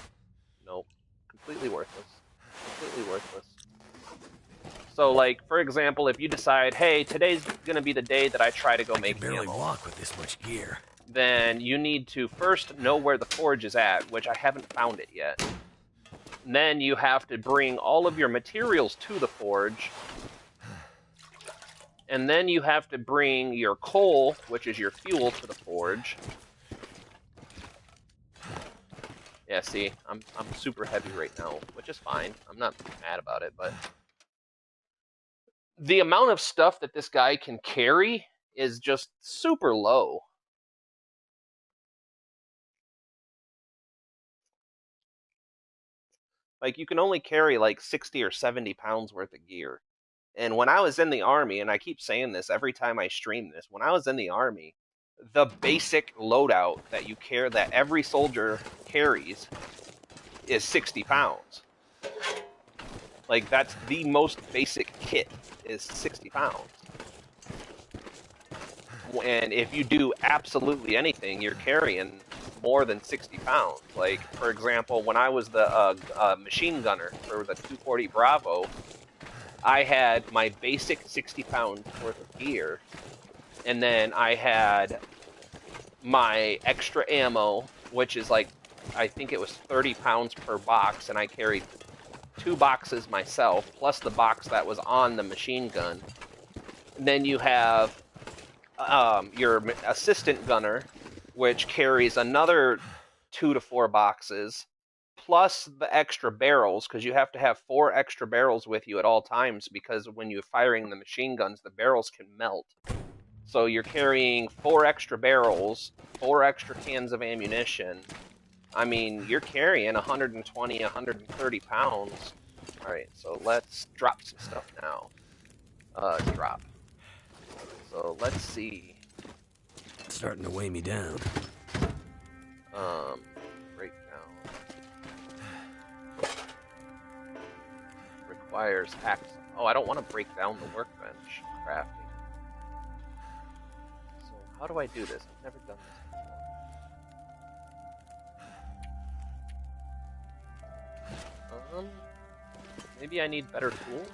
Nope. Completely worthless. Completely worthless. So, like, for example, if you decide, hey, today's gonna be the day that I try to go make barely ammo, walk with this much gear. then you need to first know where the forge is at, which I haven't found it yet. And then you have to bring all of your materials to the forge. And then you have to bring your coal, which is your fuel, to the forge. Yeah, see, I'm super heavy right now, which is fine. I'm not mad about it, but the amount of stuff that this guy can carry is just super low. Like, you can only carry like 60 or 70 pounds worth of gear. And when I was in the army, and I keep saying this every time I stream this, when I was in the army, the basic loadout that you carry, that every soldier carries, is 60 pounds. Like, that's the most basic kit, is 60 pounds. And if you do absolutely anything, you're carrying more than 60 pounds. Like, for example, when I was the machine gunner for the 240 Bravo, I had my basic 60 pounds worth of gear, and then I had my extra ammo, which is like, I think it was 30 pounds per box, and I carried 2 boxes myself, plus the box that was on the machine gun. And then you have your assistant gunner, which carries another 2 to 4 boxes, plus the extra barrels, because you have to have 4 extra barrels with you at all times, because when you're firing the machine guns, the barrels can melt. So you're carrying 4 extra barrels, 4 extra cans of ammunition. I mean, you're carrying 120, 130 pounds. Alright, so let's drop some stuff now. Drop. So let's see. It's starting to weigh me down. Breakdown. Requires hacks. Oh, I don't want to break down the workbench. Crafting. So how do I do this? I've never done this before. Maybe I need better tools?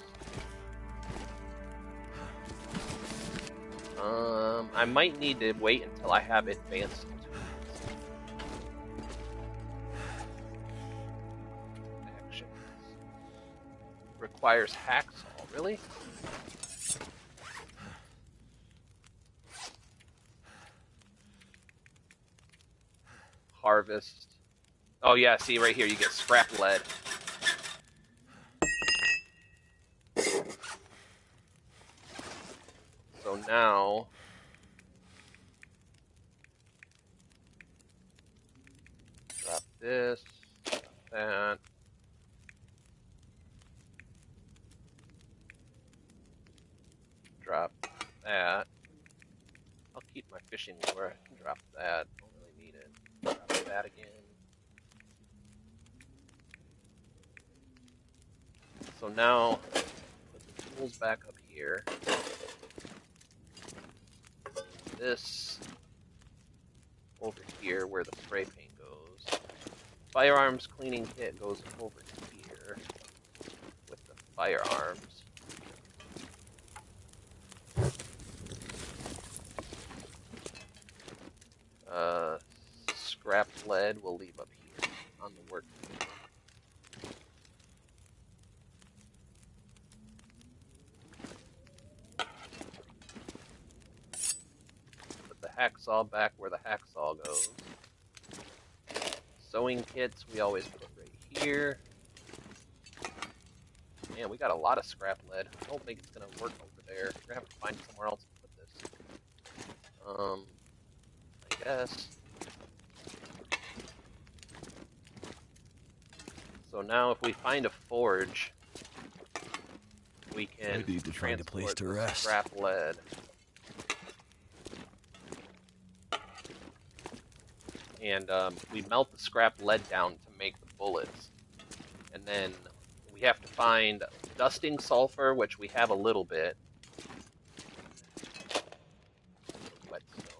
I might need to wait until I have advanced tools. Actions. Requires hacksaw, really? Harvest. Oh yeah, see right here, you get scrap lead. So now... drop this, drop that. Drop that. I'll keep my fishing lure. I can drop that. Don't really need it. Drop that again. So now, put the tools back up here. This over here where the spray paint goes. Firearms cleaning kit goes over here with the firearms. Scrap lead we'll leave up here on the work table. Put the hacksaw back where the hacksaw goes. Sewing kits we always put right here. Man, we got a lot of scrap lead. I don't think it's gonna work over there. We're gonna have to find somewhere else to put this. I guess. So now if we find a forge, we can I need to find a place to rest. Scrap lead. And we melt the scrap lead down to make the bullets. And then we have to find dusting sulfur, which we have a little bit. Whetstone.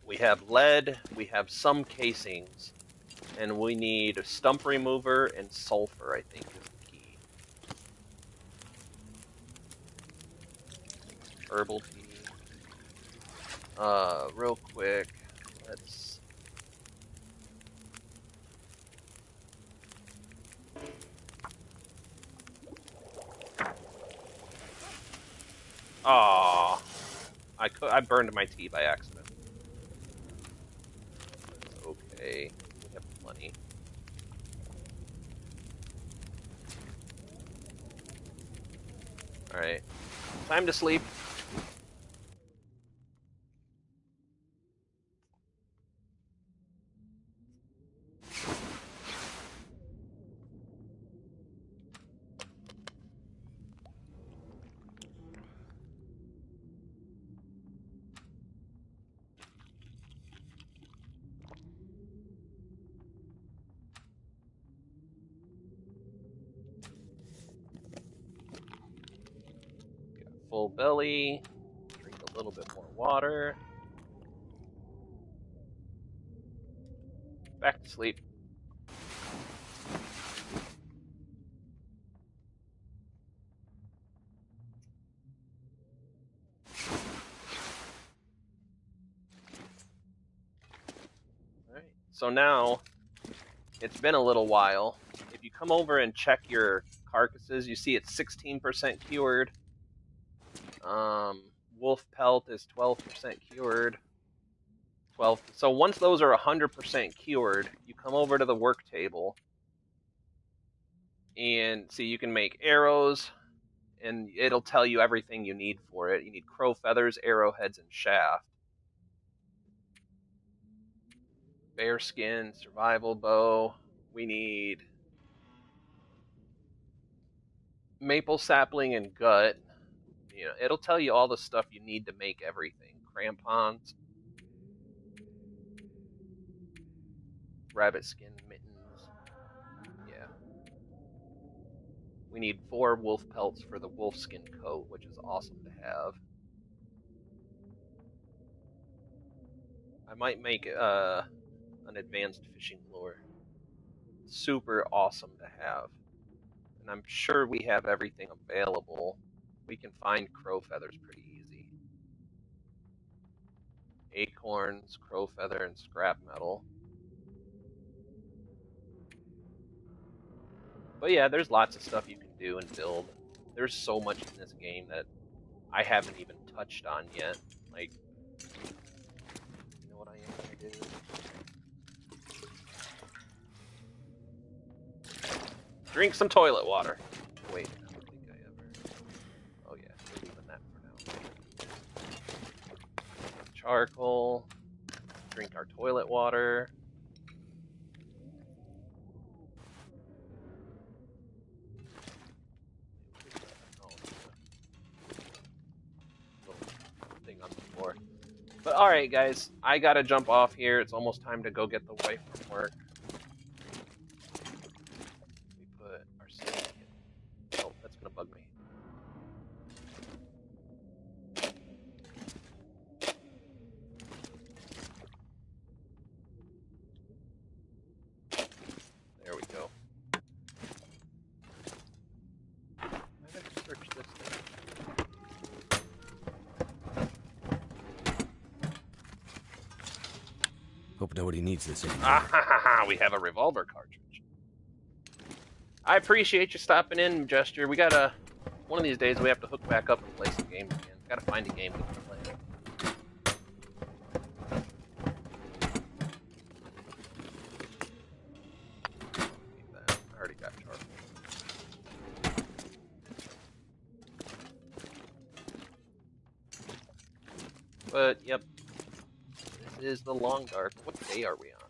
We have lead, we have some casings, and we need a stump remover and sulfur, I think, is the key. Herbal tea. Real quick, let's... Aww. I burned my tea by accident. That's okay. We have plenty. Alright. Time to sleep. Full belly, drink a little bit more water. Back to sleep. Alright, so now, it's been a little while. If you come over and check your carcasses, you see it's 16% cured. Wolf pelt is 12% cured. 12. So once those are 100% cured, you come over to the work table, and see you can make arrows, and it'll tell you everything you need for it. You need crow feathers, arrowheads, and shaft. Bear skin, survival bow. We need maple sapling and gut. You know, it'll tell you all the stuff you need to make everything. Crampons, rabbit skin mittens. Yeah. We need 4 wolf pelts for the wolf skin coat, which is awesome to have. I might make an advanced fishing lure. Super awesome to have. And I'm sure we have everything available. We can find crow feathers pretty easy. Acorns, crow feather, and scrap metal. But yeah, there's lots of stuff you can do and build. There's so much in this game that I haven't even touched on yet. Like, you know what I am gonna do? Drink some toilet water. Wait, I don't think I ever... Oh yeah, we're leaving that for now. Charcoal. Drink our toilet water. Oh, little thing on the floor. But alright, guys. I gotta jump off here. It's almost time to go get the wife from work. We put our safety kit. Oh, that's gonna bug me. There we go. I haven't searched this thing. Hope nobody needs this anymore. Ah, ha, ha, ha. We have a revolver cartridge. I appreciate you stopping in, Gesture. We gotta... One of these days we have to hook back up and play some games again. Gotta find a game we can play. Keep that. I already got charcoal. But, yep. This is the long dark. What day are we on?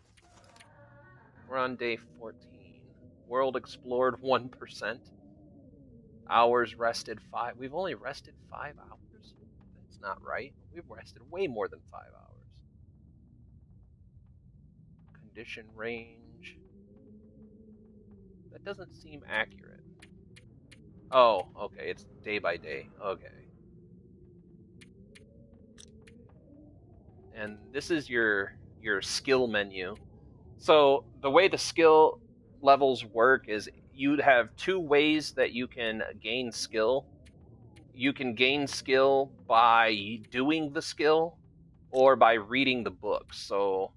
We're on day 14. World explored 1%. Hours rested 5. We've only rested 5 hours? That's not right. We've rested way more than 5 hours. Condition range. That doesn't seem accurate. Oh, okay. It's day by day. Okay. And this is your skill menu. So the way the skill levels work is you have 2 ways that you can gain skill. You can gain skill by doing the skill or by reading the books. So,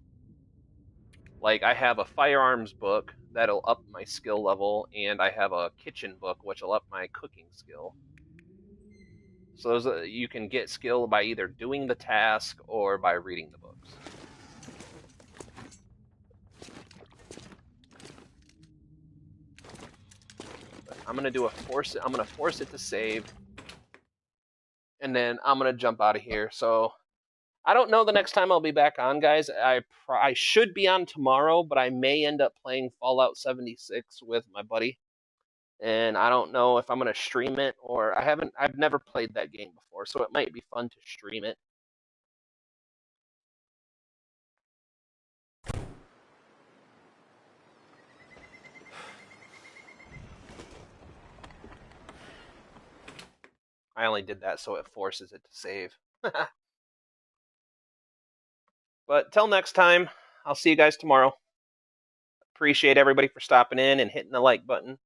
like, I have a firearms book that'll up my skill level, and I have a kitchen book which will up my cooking skill. So you can get skill by either doing the task or by reading the books. I'm gonna force it to save, and then I'm gonna jump out of here. So I don't know the next time I'll be back on, guys. I should be on tomorrow, but I may end up playing Fallout 76 with my buddy, and I don't know if I'm gonna stream it or I've never played that game before, so it might be fun to stream it. I only did that so it forces it to save. But till next time, I'll see you guys tomorrow. Appreciate everybody for stopping in and hitting the like button.